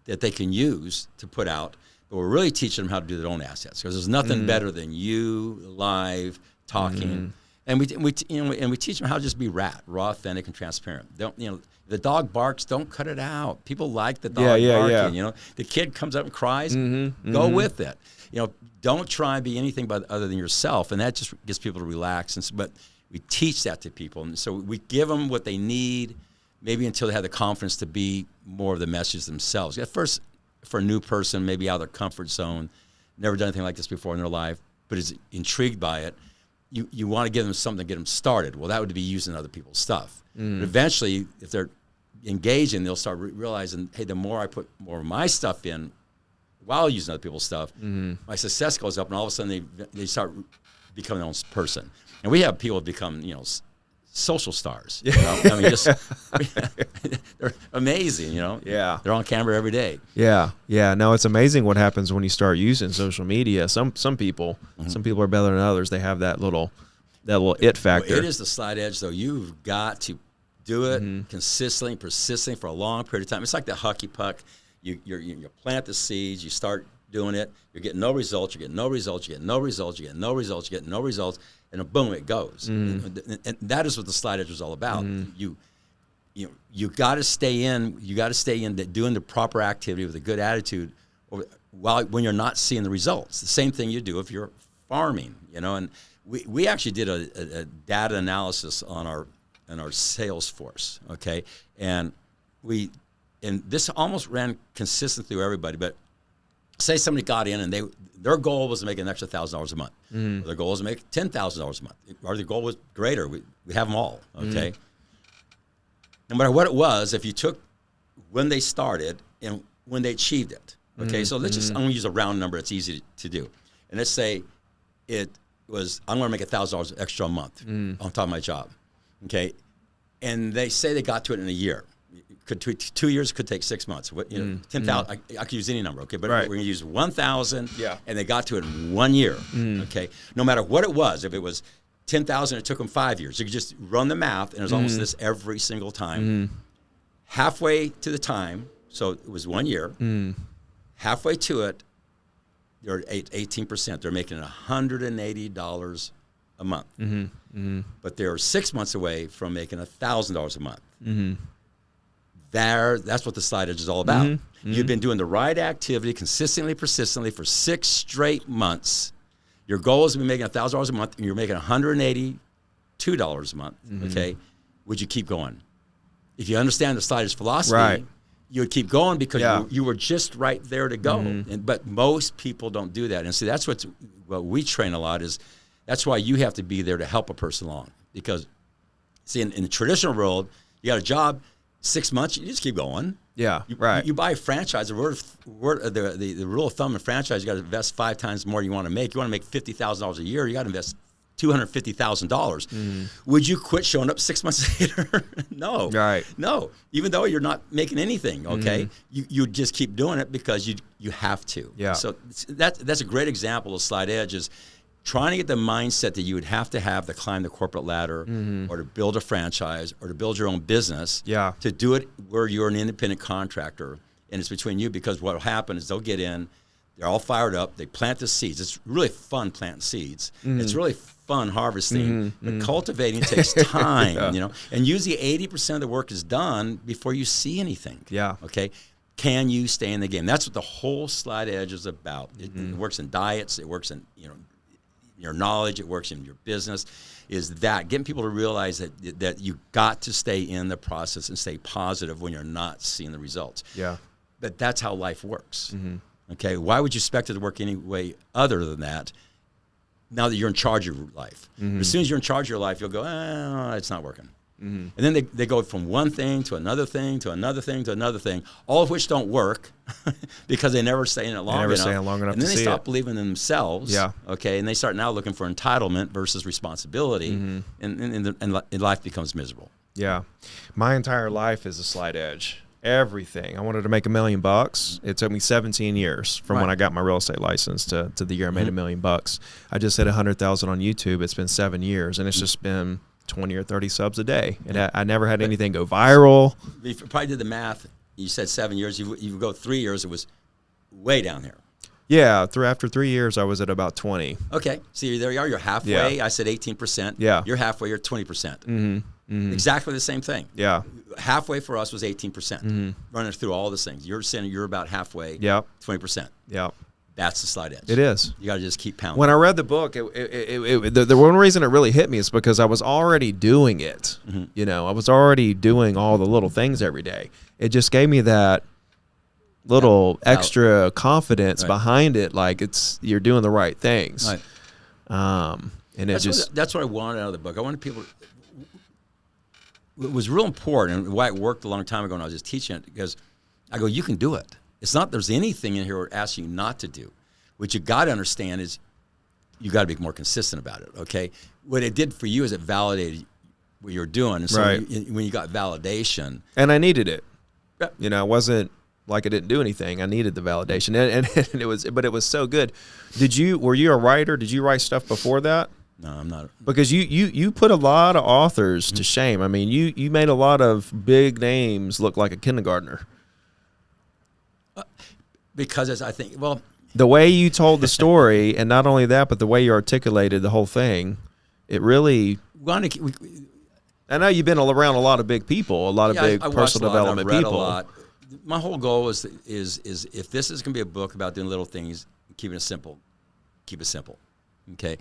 that they can use to put out. But we're really teaching them how to do their own assets because there's nothing better than you live talking. And we teach them how to just be raw, authentic, and transparent. The dog barks, don't cut it out. People like the dog barking. Yeah. The kid comes up and cries, go with it. Don't try and be anything other than yourself, and that just gets people to relax. But we teach that to people, and so we give them what they need, maybe until they have the confidence to be more of the message themselves. At first, for a new person, maybe out of their comfort zone, never done anything like this before in their life, but is intrigued by it, you want to give them something to get them started. Well, that would be using other people's stuff. But eventually, if they're engaging, they'll start realizing, hey, the more I put more of my stuff in, while using other people's stuff, my success goes up, and all of a sudden they start becoming their own person. And we have people become, social stars. I mean, just they're amazing. Yeah. They're on camera every day. Yeah. No, it's amazing what happens when you start using social media. Some people are better than others. They have that little it factor. It is the slide edge, though. You've got to do it consistently, persistently for a long period of time. It's like the hockey puck. You plant the seeds, you start doing it, you're getting no results, you get no results, you get no results, you get no results, you get no results, and then boom, it goes. And that is what the slide edge is all about. You got to stay in. You got to stay in doing the proper activity with a good attitude, when you're not seeing the results. The same thing you do if you're farming. And we actually did a data analysis on our in our sales force. Okay, and this almost ran consistent through everybody. But say somebody got in and their goal was to make an extra $1,000 a month. Or their goal was to make $10,000 a month, or their goal was greater. We have them all. Okay, no matter what it was, if you took when they started and when they achieved it. Okay, so let's just, I'm going to use a round number. It's easy to do. And let's say it was, I'm going to make $1,000 extra a month on top of my job. Okay, and they say they got to it in a year. It could take 2 years, it could take 6 months. 10,000, I could use any number, okay? But we're going to use 1,000, and they got to it in 1 year, okay? No matter what it was, if it was 10,000, it took them 5 years. You could just run the math, and it was almost this every single time. Halfway to the time, so it was 1 year, halfway to it, they're at 18%. They're making $180 a month. But they're 6 months away from making $1,000 a month. That's what the slide edge is all about. You've been doing the right activity consistently, persistently for 6 straight months. Your goal is to be making $1,000 a month, and you're making $182 a month. Okay, would you keep going? If you understand the slide edge philosophy, you would keep going because you were just right there to go. But most people don't do that. And see, that's what we train a lot is. That's why you have to be there to help a person along. Because, see, in the traditional world, you got a job, 6 months, you just keep going. You buy a franchise. The rule of thumb in franchise, you got to invest 5 times more you want to make. You want to make $50,000 a year, you got to invest $250,000. Would you quit showing up 6 months later? No. No. Even though you're not making anything, okay? You just keep doing it because you have to. So that's a great example of slide edge is trying to get the mindset that you would have to climb the corporate ladder or to build a franchise or to build your own business to do it where you're an independent contractor and it's between you, because what will happen is they'll get in, they're all fired up, they plant the seeds. It's really fun planting seeds. It's really fun harvesting, but cultivating takes time, you know, and usually 80% of the work is done before you see anything. Okay. Can you stay in the game? That's what the whole slide edge is about. It works in diets. It works in, your knowledge, it works in your business, is that getting people to realize that you got to stay in the process and stay positive when you're not seeing the results. But that's how life works. Okay, why would you expect it to work any way other than that now that you're in charge of your life? As soon as you're in charge of your life, you'll go, it's not working. And then they go from one thing to another thing to another thing to another thing, all of which don't work because they never stay in it long enough. And then they stop believing in themselves. Okay, and they start now looking for entitlement versus responsibility, and life becomes miserable. My entire life is a slide edge. Everything. I wanted to make $1 million. It took me 17 years from when I got my real estate license to the year I made $1 million. I just hit 100,000 on YouTube. It's been 7 years, and it's just been 20 or 30 subs a day. And I never had anything go viral. You probably did the math. You said 7 years. You go 3 years, it was way down here. After 3 years, I was at about 20. Okay. See, there you are. You're halfway. I said 18%. You're halfway. You're 20%. Exactly the same thing. Halfway for us was 18%. Running through all these things. You're saying you're about halfway. 20%. That's the slide edge. It is. You got to just keep pounding. When I read the book, the one reason it really hit me is because I was already doing it. I was already doing all the little things every day. It just gave me that little extra confidence behind it, like you're doing the right things. And that's what I wanted out of the book. I wanted people. It was real important, and why it worked a long time ago when I was just teaching it, because I go, you can do it. It's not there's anything in here that asks you not to do. What you got to understand is you got to be more consistent about it, okay? What it did for you is it validated what you're doing. And so when you got validation. And I needed it. It wasn't like I didn't do anything. I needed the validation. And it was so good. Were you a writer? Did you write stuff before that? No, I'm not. Because you put a lot of authors to shame. I mean, you made a lot of big names look like a kindergartner. Because I think, well, the way you told the story, and not only that, but the way you articulated the whole thing, it really. I know you've been around a lot of big people, a lot of big personal development people. A lot. My whole goal is if this is going to be a book about doing little things, keeping it simple, keep it simple. Okay,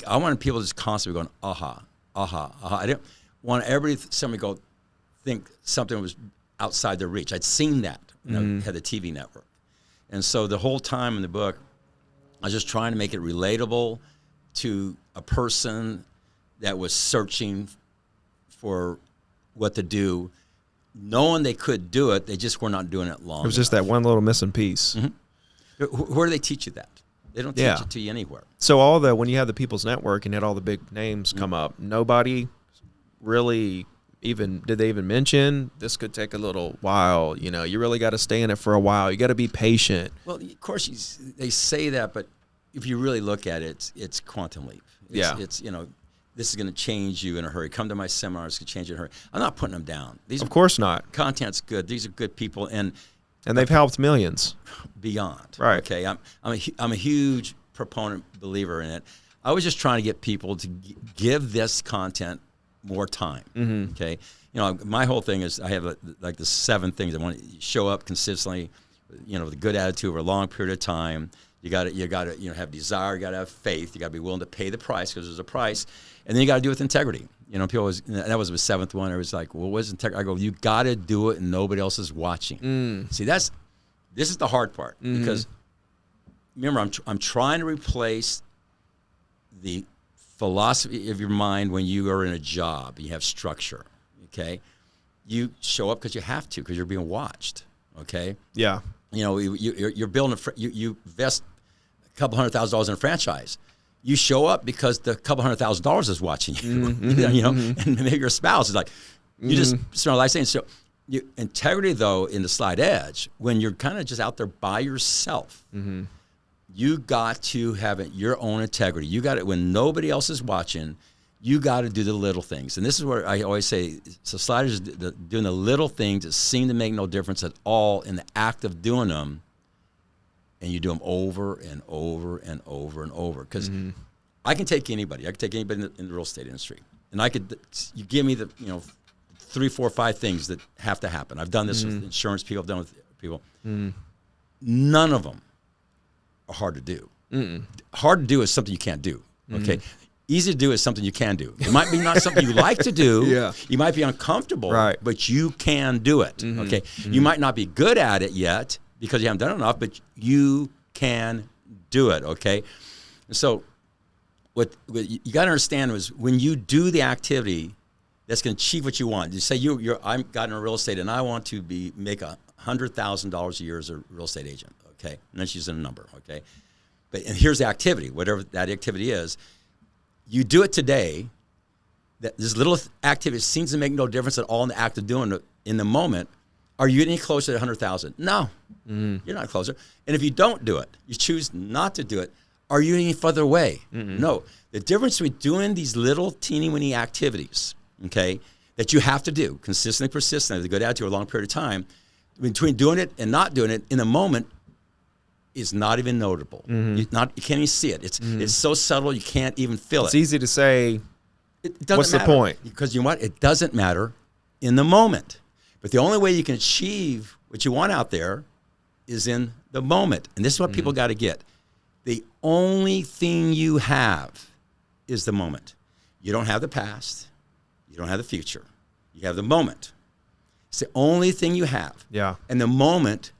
I want people just constantly going, aha. I didn't want somebody go think something was outside their reach. I'd seen that when I had the TV network. And so the whole time in the book, I was just trying to make it relatable to a person that was searching for what to do, knowing they could do it. They just were not doing it long It was just enough. that one little missing piece. Where do they teach you that? They don't teach it to you anywhere. So when you had the People's Network and had all the big names come up, nobody really did they even mention this could take a little while? You know, you really got to stay in it for a while. You got to be patient. Well, of course, they say that, but if you really look at it, it's quantum leap. It's this is going to change you in a hurry. Come to my seminars, it's going to change you in a hurry. I'm not putting them down. Of course not. Content's good. These are good people, and they've helped millions. Beyond. Right. Okay. I'm a huge proponent, believer in it. I was just trying to get people to give this content more time. Okay. You know, my whole thing is I have like the 7 things I want to show up consistently. You know, with a good attitude over a long period of time. You got to have desire. You got to have faith. You got to be willing to pay the price because there's a price, and then you got to do it with integrity. You know, people always, that was the 7th one. It was like, well, what's integrity? I go, you got to do it, and nobody else is watching. See, this is the hard part because remember, I'm trying to replace the philosophy of your mind when you are in a job. You have structure. Okay, you show up because you have to because you're being watched. Okay. Yeah. You know, you're building you invest a couple $100,000 in a franchise. You show up because the couple $100,000 is watching you. You know, and maybe your spouse is like, you just spend a life saying so. Integrity, though, in the slight edge, when you're kind of just out there by yourself, you got to have your own integrity. You got it when nobody else is watching. You got to do the little things. And this is where I always say, so sliders doing the little things that seem to make no difference at all in the act of doing them, and you do them over and over and over and over. Because I can take anybody. I can take anybody in the real estate industry. And you give me the, 3, 4, 5 things that have to happen. I've done this with insurance people. I've done with people. None of them are hard to do. Hard to do is something you can't do. Okay. Easy to do is something you can do. It might be not something you like to do. Yeah. You might be uncomfortable, right, but you can do it. Okay. You might not be good at it yet because you haven't done enough, but you can do it. Okay. And so what you got to understand was when you do the activity that's going to achieve what you want. You say I got into real estate and I want to make $100,000 a year as a real estate agent. Okay. And that's using a number. Okay. And here's the activity, whatever that activity is. You do it today. That this little activity seems to make no difference at all in the act of doing it in the moment. Are you any closer to 100,000? No, you're not closer. And if you don't do it, you choose not to do it. Are you any further away? No. The difference between doing these little teeny-weeny activities, okay, that you have to do consistently, persistently, with a good attitude over a long period of time, between doing it and not doing it in the moment, is not even notable. You can't even see it. It's so subtle you can't even feel it. It's easy to say. What's the point? Because you know what? It doesn't matter in the moment. But the only way you can achieve what you want out there is in the moment. And this is what people got to get. The only thing you have is the moment. You don't have the past. You don't have the future. You have the moment. It's the only thing you have. Yeah. And the moment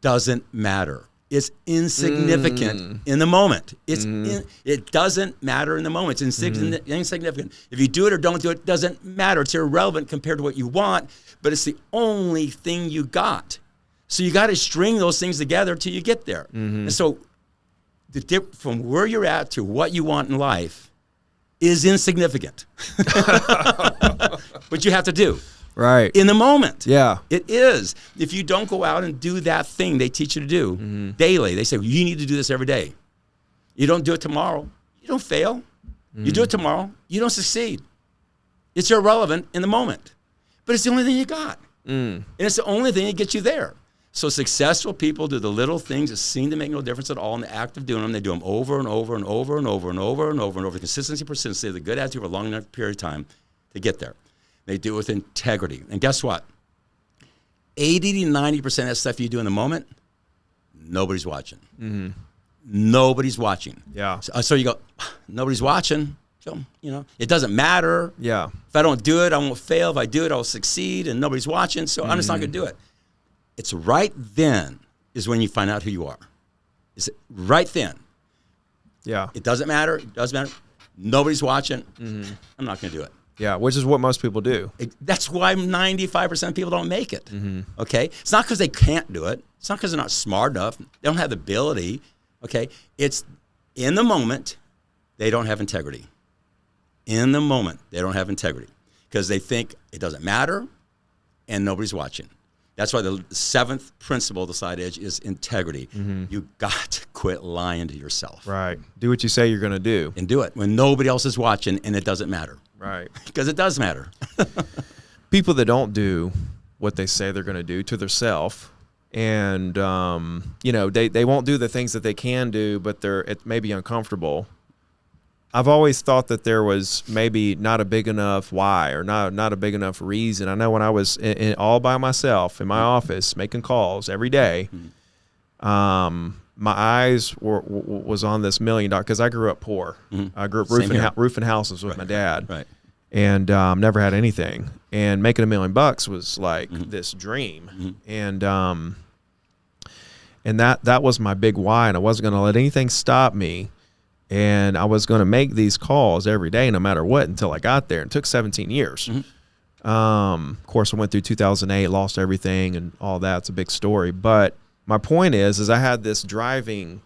doesn't matter. It's insignificant in the moment. It doesn't matter in the moment. It's insignificant. If you do it or don't do it, it doesn't matter. It's irrelevant compared to what you want, but it's the only thing you got. So you got to string those things together till you get there. And so from where you're at to what you want in life is insignificant. But you have to do. Right. In the moment. Yeah. It is. If you don't go out and do that thing they teach you to do daily, they say, well, you need to do this every day. You don't do it tomorrow, you don't fail. You do it tomorrow, you don't succeed. It's irrelevant in the moment. But it's the only thing you got. And it's the only thing that gets you there. So successful people do the little things that seem to make no difference at all in the act of doing them. They do them over and over and over and over and over and over and over. The consistency, persistency, the good attitude for a long enough period of time to get there. They do it with integrity. And guess what? 80 to 90% of that stuff you do in the moment, nobody's watching. Nobody's watching. Yeah. So you go, nobody's watching. So, it doesn't matter. Yeah. If I don't do it, I won't fail. If I do it, I'll succeed, and nobody's watching, so I'm just not going to do it. It's right then is when you find out who you are. It's right then. Yeah. It doesn't matter. It doesn't matter. Nobody's watching. I'm not going to do it. Yeah, which is what most people do. That's why 95% of people don't make it. Okay? It's not because they can't do it. It's not because they're not smart enough. They don't have the ability. Okay? It's in the moment, they don't have integrity. In the moment, they don't have integrity because they think it doesn't matter and nobody's watching. That's why the seventh principle of the Side Edge is integrity. You got to quit lying to yourself. Right. Do what you say you're going to do. And do it when nobody else is watching and it doesn't matter. Right. Because it does matter. People that don't do what they say they're going to do to themselves, and they won't do the things that they can do, but it may be uncomfortable. I've always thought that there was maybe not a big enough why or not a big enough reason. I know when I was all by myself in my office making calls every day, my eyes was on this $1 million because I grew up poor. I grew up roofing houses with my dad. Right. And never had anything. And making $1 million was like this dream. And that was my big why. And I wasn't going to let anything stop me. And I was going to make these calls every day, no matter what, until I got there. It took 17 years. Of course, I went through 2008, lost everything and all that. It's a big story. But my point is I had this driving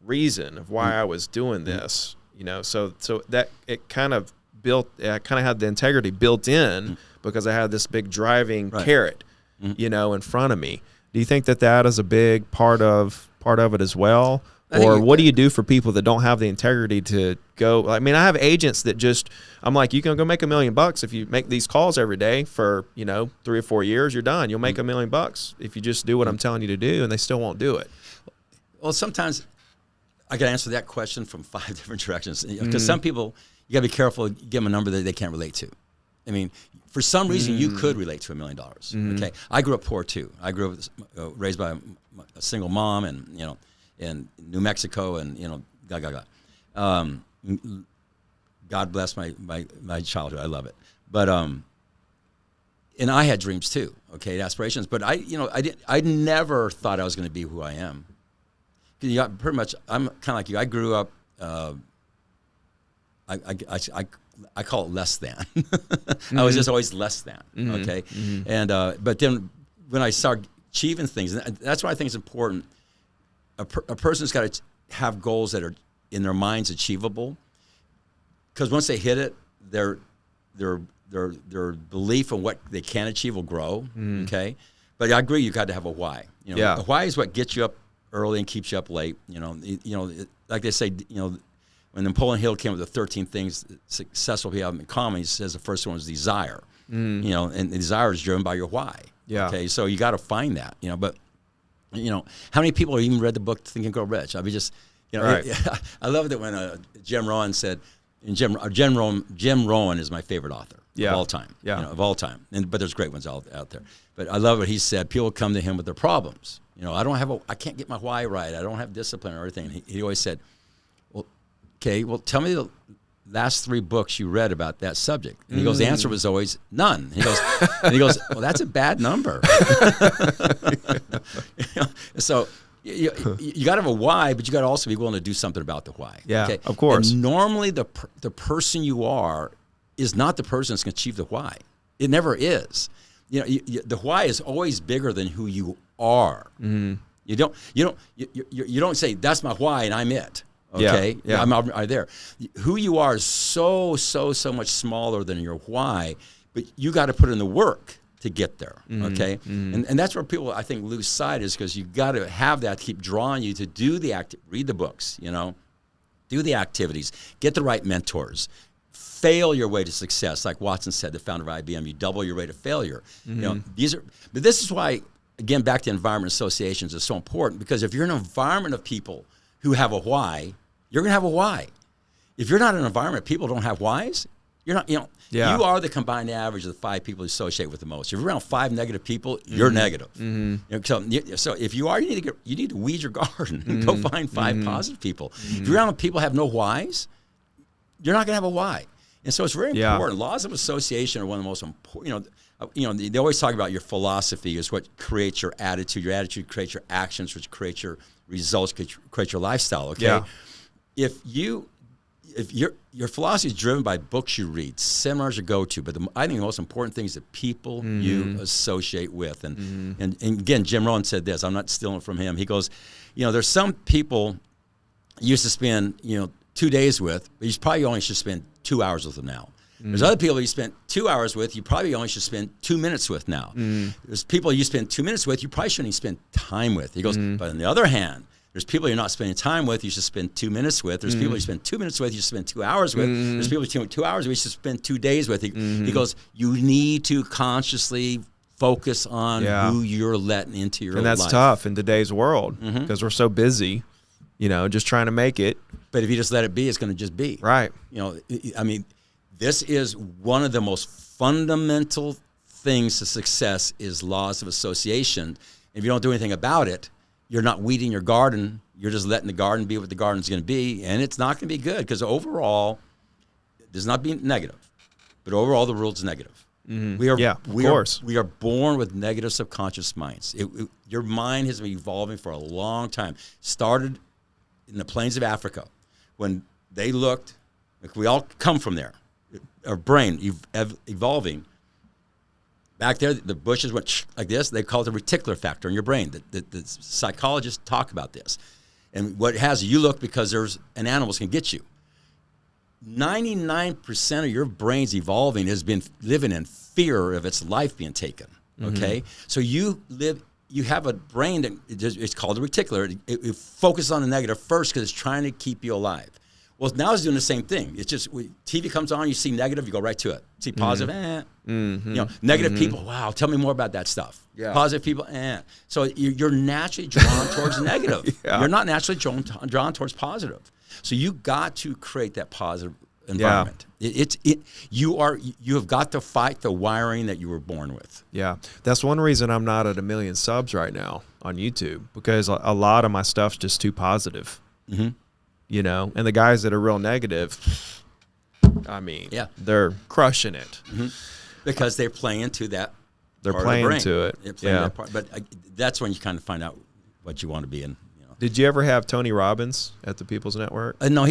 reason of why I was doing this, so that it kind of I kind of had the integrity built in because I had this big driving carrot, in front of me. Do you think that is a big part of it as well? Or what do you do for people that don't have the integrity to go? I mean, I have agents that I'm like, you can go make $1 million if you make these calls every day for, 3 or 4 years, you're done. You'll make $1 million if you just do what I'm telling you to do, and they still won't do it. Well, sometimes I can answer that question from 5 different directions. Because some people, you got to be careful, give them a number that they can't relate to. I mean, for some reason, you could relate to $1 million. Okay, I grew up poor too. I grew up raised by a single mom, and in New Mexico, and God bless my childhood. I love it. But and I had dreams too. Okay, aspirations. But I never thought I was going to be who I am. Pretty much, I'm kind of like you. I grew up. I call it less than. I was just always less than. Okay, and but then when I start achieving things, and that's why I think it's important. A person's got to have goals that are in their minds achievable, because once they hit it, their belief in what they can achieve will grow. Okay, but I agree, you got to have a why. The why is what gets you up early and keeps you up late. Like they say, when Napoleon Hill came with the 13 things successful people have in common, he says the first one is desire. And the desire is driven by your why. Okay, so you got to find that. But how many people have even read the book Think and Grow Rich? I mean, just right. I love that when Jim Rohn said, and Jim Rohn is my favorite author of all time. Of all time. But there's great ones out there. But I love what he said. People come to him with their problems. I can't get my why right. I don't have discipline or anything. He always said, well, tell me the last 3 books you read about that subject. And he goes, the answer was always none. He goes, well, that's a bad number. So you got to have a why, but you got to also be willing to do something about the why. Yeah, okay? Of course. And normally the person you are is not the person that's going to achieve the why. It never is. The why is always bigger than who you are. You don't say that's my why and I'm it. Okay, I'm there. Who you are is so much smaller than your why, but you got to put in the work to get there. Okay, and that's where people I think lose sight, is because you got to have that keep drawing you to do read the books, do the activities, get the right mentors, fail your way to success. Like Watson said, the founder of IBM, you double your rate of failure. But this is why, again, back to environment associations is so important, because if you're in an environment of people who have a why, you're going to have a why. If you're not in an environment people don't have whys, you're not, you are the combined average of the 5 people you associate with the most. If you're around 5 negative people, you're negative. So if you are, you need to weed your garden and go find 5 positive people. If you're around people who have no whys, you're not going to have a why. And so it's very Yeah. important. Laws of association are one of the most important. They always talk about your philosophy is what creates your attitude. Your attitude creates your actions, which creates your results, creates your lifestyle. Okay, Yeah. if your philosophy is driven by books you read, seminars you go to, but I think the most important thing is the people you associate with. And again, Jim Rohn said this. I'm not stealing from him. He goes, there's some people you used to spend 2 days with, but you probably only should spend 2 hours with them now. There's other people you spent 2 hours with, you probably only should spend 2 minutes with now. There's people you spend 2 minutes with, you probably shouldn't even spend time with. He goes, but on the other hand, there's people you're not spending time with, you should spend 2 minutes with. There's people you spend 2 minutes with, you should spend 2 hours with. There's people you spend 2 hours with, you should spend 2 days with. He goes, you need to consciously focus on who you're letting into your life. And that's tough in today's world because we're so busy, just trying to make it. But if you just let it be, it's going to just be. Right. This is one of the most fundamental things to success is laws of association. If you don't do anything about it, you're not weeding your garden. You're just letting the garden be what the garden's going to be, and it's not going to be good because overall, it does not be negative, but overall the world's negative. We are born with negative subconscious minds. Your mind has been evolving for a long time. Started in the plains of Africa when they looked. Like we all come from there. Our brain evolving. Back there, the bushes went like this. They call it the reticular factor in your brain. The psychologists talk about this. And what it has, you look because there's an animal can get you. 99% of your brain's evolving has been living in fear of its life being taken. Okay? So you have a brain that it's called the reticular. It focuses on the negative first because it's trying to keep you alive. Well, now it's doing the same thing. It's just TV comes on, you see negative, you go right to it. See positive, negative people. Wow, tell me more about that stuff. Yeah. Positive people, So you're naturally drawn towards negative. You're not naturally drawn towards positive. So you got to create that positive environment. You have got to fight the wiring that you were born with. Yeah, that's one reason I'm not at 1 million subs right now on YouTube because a lot of my stuff's just too positive. And the guys that are real negative, they're crushing it. Because they're playing to that. They're part playing of the brain. to it. They're playing that part. But that's when you kind of find out what you want to be in. Did you ever have Tony Robbins at the People's Network? No,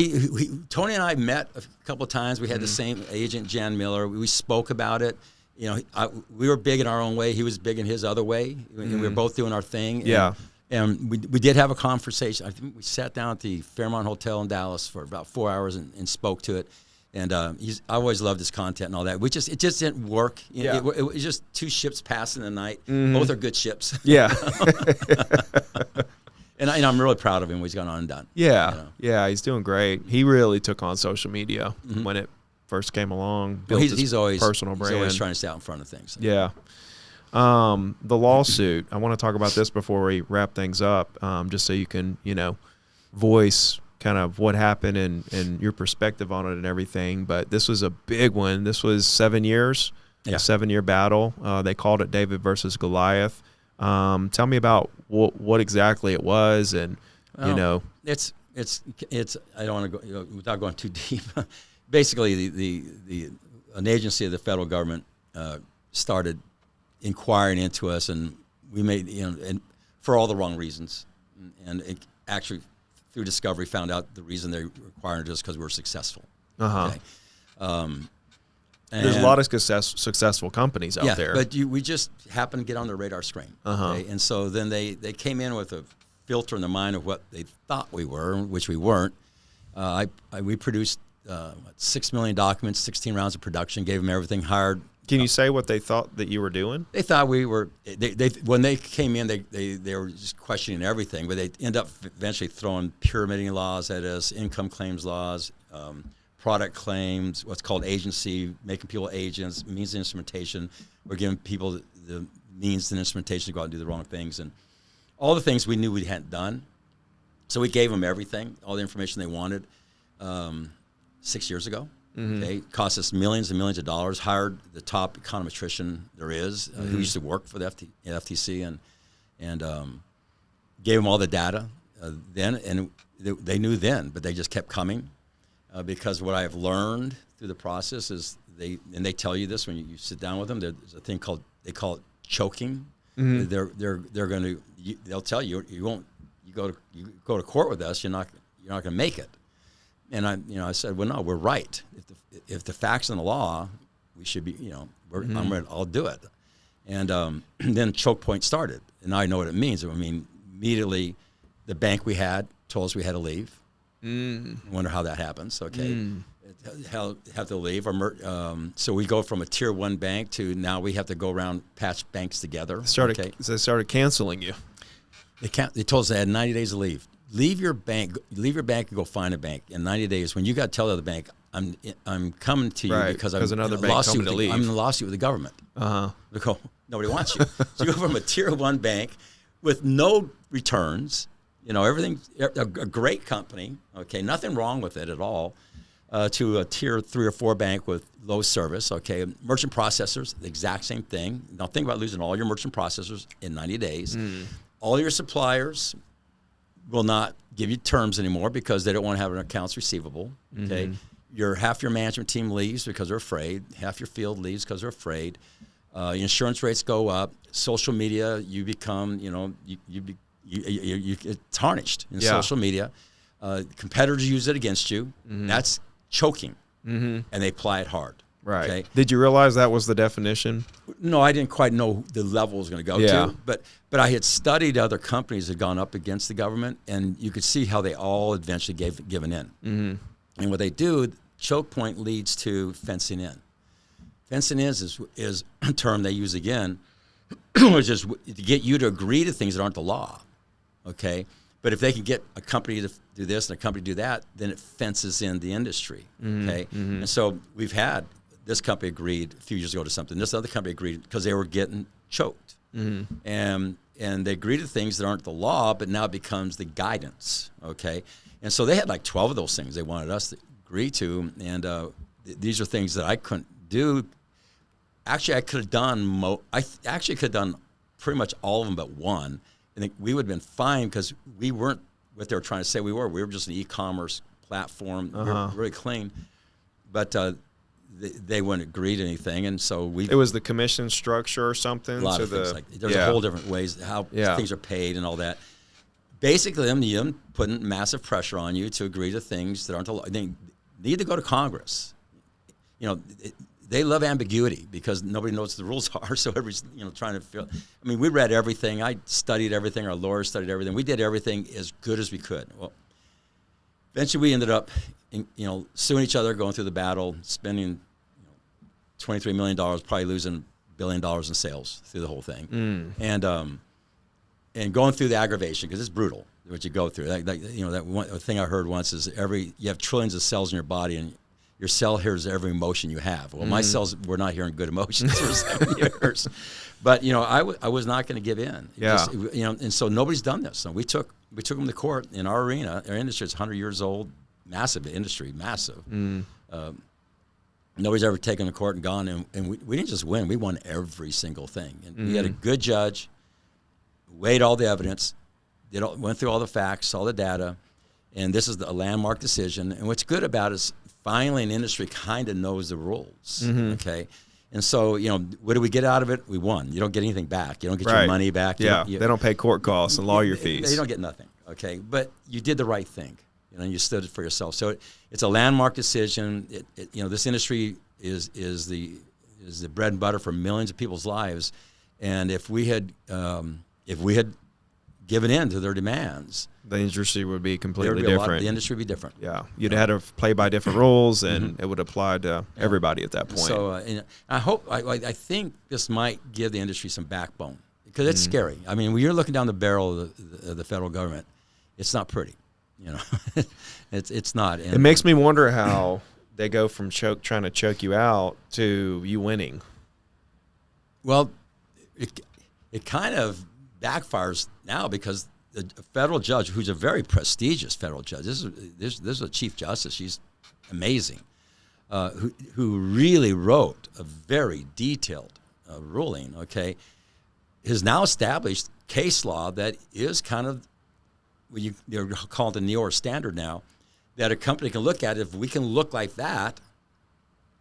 Tony and I met a couple of times. We had the same agent, Jan Miller. We spoke about it. We were big in our own way. He was big in his other way. We were both doing our thing. And we did have a conversation. I think we sat down at the Fairmont Hotel in Dallas for about 4 hours and spoke to it. And I always loved his content and all that. It just didn't work. It was just two ships passing the night. Both are good ships. Yeah. And I'm really proud of him. What he's gone on and done. Yeah. Yeah, he's doing great. He really took on social media when it first came along. Built He's always personal brand. He's always trying to stay out in front of things. Yeah. The lawsuit. I want to talk about this before we wrap things up, just so you can, voice kind of what happened and your perspective on it and everything. But this was a big one. This was 7 years, a 7-year battle. They called it David versus Goliath. Tell me about what exactly it was, and it's I don't want to go without going too deep. Basically, an agency of the federal government started inquiring into us, and we made and for all the wrong reasons, and it actually through discovery found out the reason they required us because we were successful. Okay? There's a lot of successful companies out there. But we just happened to get on their radar screen. Okay? And so then they came in with a filter in the mind of what they thought we were, which we weren't. We produced 6 million documents, 16 rounds of production, gave them everything, hired. Can you say what they thought that you were doing? They thought we were. When they came in, they were just questioning everything, but they end up eventually throwing pyramiding laws at us, income claims laws, product claims, what's called agency, making people agents, means and instrumentation. We're giving people the means and instrumentation to go out and do the wrong things, and all the things we knew we hadn't done. So we gave them everything, all the information they wanted 6 years ago. Okay, cost us millions and millions of dollars. Hired the top econometrician there is, who used to work for the FTC, and gave them all the data then, and they knew then, but they just kept coming. because what I have learned through the process is they tell you this when you sit down with them. There's a thing they call it choking. They're going to they'll tell you you go to court with us, you're not going to make it. And I said, well, no, we're right. If the facts and the law, we should be, I'll do it. And then choke point started, and now I know what it means. I mean, immediately, the bank we had told us we had to leave. I wonder how that happens. Okay, have to leave. So we go from a tier 1 bank to now we have to go around patch banks together. So they started canceling you. They told us they had 90 days to leave. Leave your bank and go find a bank. In 90 days, when you got to tell the other bank, I'm coming to you because I'm another bank told me to leave. I'm in a lawsuit with the government. Because nobody wants you. So you go from a tier 1 bank with no returns, everything, a great company, okay, nothing wrong with it at all, to a tier 3 or 4 bank with low service, okay, merchant processors, the exact same thing. Now think about losing all your merchant processors in 90 days. All your suppliers will not give you terms anymore because they don't want to have an accounts receivable, okay. Half your management team leaves because they're afraid. Half your field leaves because they're afraid. Insurance rates go up. Social media, you become, you get tarnished in social media. Competitors use it against you. That's choking, and they apply it hard. Right. Okay? Did you realize that was the definition? No, I didn't quite know the level it was going to go to. But I had studied other companies that had gone up against the government, and you could see how they all eventually given in. And what they do, choke point leads to fencing in. Fencing is a term they use again, which is to get you to agree to things that aren't the law, okay? But if they can get a company to do this and a company to do that, then it fences in the industry, okay? And so we've had this company agreed a few years ago to something. This other company agreed because they were getting choked. And they agree to things that aren't the law, but now it becomes the guidance, okay? And so they had like 12 of those things they wanted us to agree to, and these are things that I couldn't do. Actually, I could have done I actually could have done pretty much all of them but one, and we would have been fine because we weren't what they were trying to say we were. We were just an e-commerce platform. We were really clean, but they wouldn't agree to anything, and so it was the commission structure or something. A lot of things like there's a whole different ways how things are paid and all that. Basically, them putting massive pressure on you to agree to things that aren't the law. They need to go to Congress. They love ambiguity because nobody knows what the rules are. So everybody's trying to feel. I mean, we read everything. I studied everything. Our lawyers studied everything. We did everything as good as we could. Well, eventually we ended up, suing each other, going through the battle, spending $23 million, probably losing $1 billion in sales through the whole thing, and going through the aggravation because it's brutal what you go through. That one thing I heard once is you have trillions of cells in your body and your cell hears every emotion you have. Well, my cells were not hearing good emotions for 7 years, but I was not going to give in. And so nobody's done this. So we took them to court in our arena. Our industry is 100 years old, massive industry, massive. Nobody's ever taken to court and gone, and we didn't just win. We won every single thing. And we had a good judge, weighed all the evidence, went through all the facts, all the data, and this is a landmark decision. And what's good about it is finally an industry kind of knows the rules, okay? And so, what do we get out of it? We won. You don't get anything back. You don't get your money back. They don't pay court costs and lawyer fees. You don't get nothing, okay? But you did the right thing. You stood it for yourself. So it's a landmark decision. This industry is the bread and butter for millions of people's lives, and if we had given in to their demands, the industry would be completely different. The industry would be different. Yeah, you'd have to play by different rules, and it would apply to everybody at that point. So I think this might give the industry some backbone because it's scary. I mean, when you're looking down the barrel of the federal government, it's not pretty. It's not. It makes me wonder how they go from trying to choke you out to you winning. Well, it kind of backfires now because the federal judge, who's a very prestigious federal judge, this is a chief justice. She's amazing, who really wrote a very detailed ruling. Okay, has now established case law that is kind of they're called the New York standard now, that a company can look at. If we can look like that,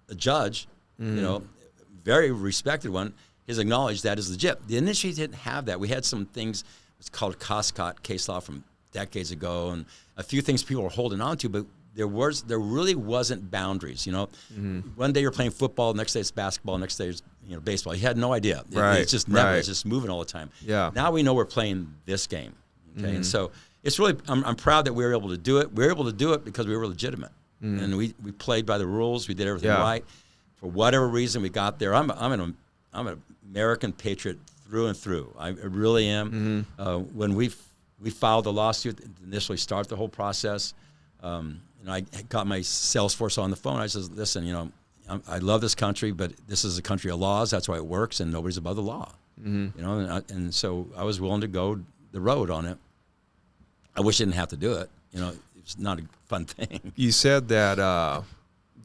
a judge, very respected one, has acknowledged that is legit. The industry didn't have that. We had some things, it's called Coscott case law from decades ago, and a few things people were holding on to, but there really wasn't boundaries. One day you're playing football, next day it's basketball, next day it's baseball. You had no idea. It's just never. It's just moving all the time. Yeah. Now we know we're playing this game. Okay, and so it's really I'm proud that we were able to do it. We were able to do it because we were legitimate, and we played by the rules. We did everything right. For whatever reason, we got there. I'm an American patriot through and through. I really am. When we filed the lawsuit, initially start the whole process. I got my sales force on the phone. I said, listen, I love this country, but this is a country of laws. That's why it works, and nobody's above the law. And so I was willing to go the road on it. I wish I didn't have to do it. It's not a fun thing. You said that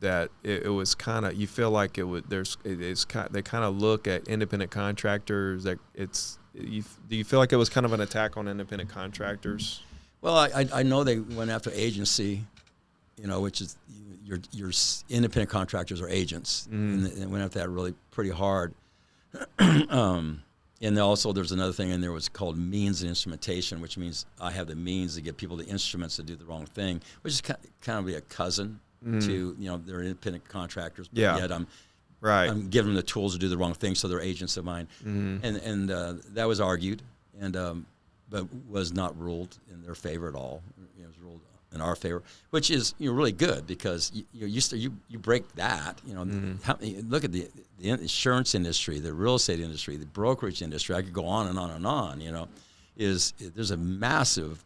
that it was kind of, you feel like it would. They kind of look at independent contractors. That do you feel like it was kind of an attack on independent contractors? Well, I know they went after agency, which is your independent contractors are agents, and they went after that really pretty hard. And also there's another thing in there was called means and instrumentation, which means I have the means to get people the instruments to do the wrong thing, which is kind of be a cousin to, they're independent contractors. But yet I'm giving them the tools to do the wrong thing, so they're agents of mine. And that was argued, and but was not ruled in their favor at all. It was ruled in our favor, which is really good because you break that. Look at the insurance industry, the real estate industry, the brokerage industry. I could go on and on and on. There's a massive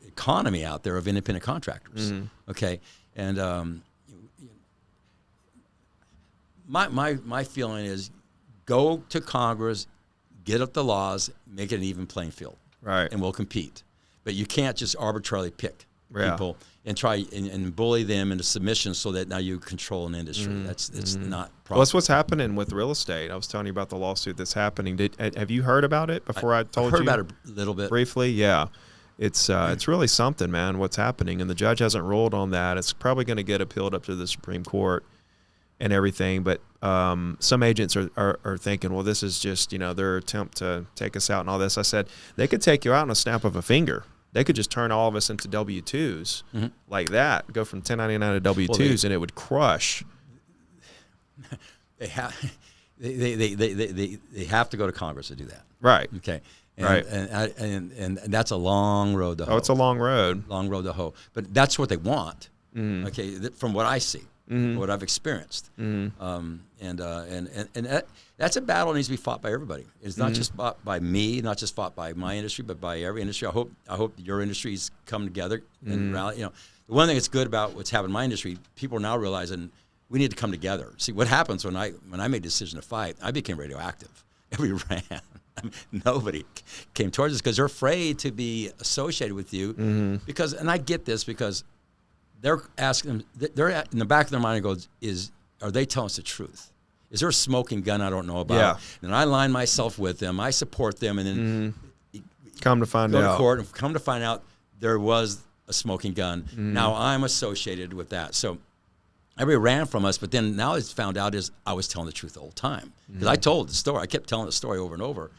economy out there of independent contractors. Okay, and my feeling is go to Congress, get up the laws, make it an even playing field, right? And we'll compete. But you can't just arbitrarily pick people and try and bully them into submission so that now you control an industry. It's not proper. Well, that's what's happening with real estate. I was telling you about the lawsuit that's happening. Have you heard about it before I told you? I heard about it a little bit. Briefly, yeah. It's really something, man, what's happening. And the judge hasn't ruled on that. It's probably going to get appealed up to the Supreme Court and everything. But some agents are thinking, well, this is just, their attempt to take us out and all this. I said, they could take you out in a snap of a finger. They could just turn all of us into W-2s like that, go from 1099 to W-2s, and it would crush. They have to go to Congress to do that. Right. Okay. Right. And that's a long road to hoe. Oh, it's a long road. Long road to hoe. But that's what they want. Okay, from what I see, what I've experienced. That's a battle that needs to be fought by everybody. It's not just fought by me, not just fought by my industry, but by every industry. I hope your industries come together and rally. The one thing that's good about what's happened in my industry, people are now realizing we need to come together. See, what happens when I made a decision to fight, I became radioactive. We ran. Nobody came towards us because they're afraid to be associated with you. Because, and I get this because they're asking, they're in the back of their mind goes, are they telling us the truth? Is there a smoking gun I don't know about? Yeah. And I align myself with them. I support them, and then come to find go out, to court and come to find out there was a smoking gun. Now I'm associated with that. So everybody ran from us, but then now it's found out is I was telling the truth the whole time because I told the story. I kept telling the story over and over.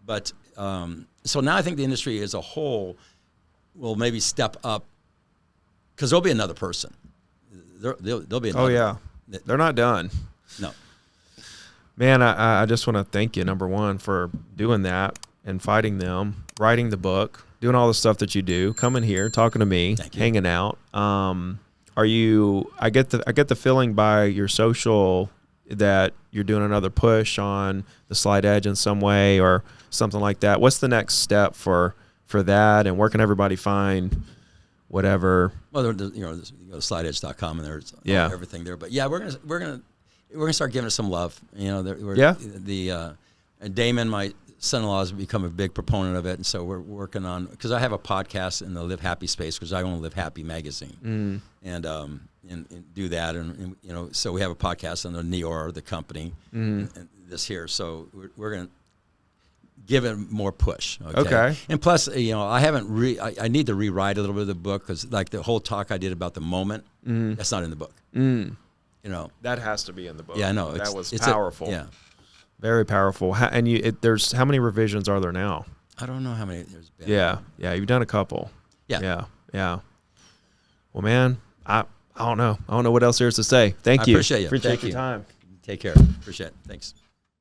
But so now I think the industry as a whole will maybe step up because there'll be another person. There'll be another. Oh yeah, they're not done. No. Man, I just want to thank you, number one, for doing that and fighting them, writing the book, doing all the stuff that you do, coming here, talking to me, hanging out. Are you? I get the feeling by your social that you're doing another push on the Slide Edge in some way or something like that. What's the next step for that, and where can everybody find whatever? Well, you go to slideedge.com and there's everything there. But yeah, we're gonna start giving it some love. And Damon, my son-in-law, has become a big proponent of it, and so we're working on, because I have a podcast in the Live Happy space because I own Live Happy magazine, and do that, and so we have a podcast on the Neor, the company, and this here. So we're gonna give it more push. Okay. And plus, I haven't I need to rewrite a little bit of the book because like the whole talk I did about the moment, that's not in the book. That has to be in the book. Yeah, I know. That was it's powerful. yeah. Very powerful. And there's how many revisions are there now? I don't know how many there's been. Yeah. You've done a couple. Yeah. Well, man, I don't know. I don't know what else there is to say. Thank you. I appreciate you. Appreciate Thank your you. time. Take care. Appreciate it. Thanks.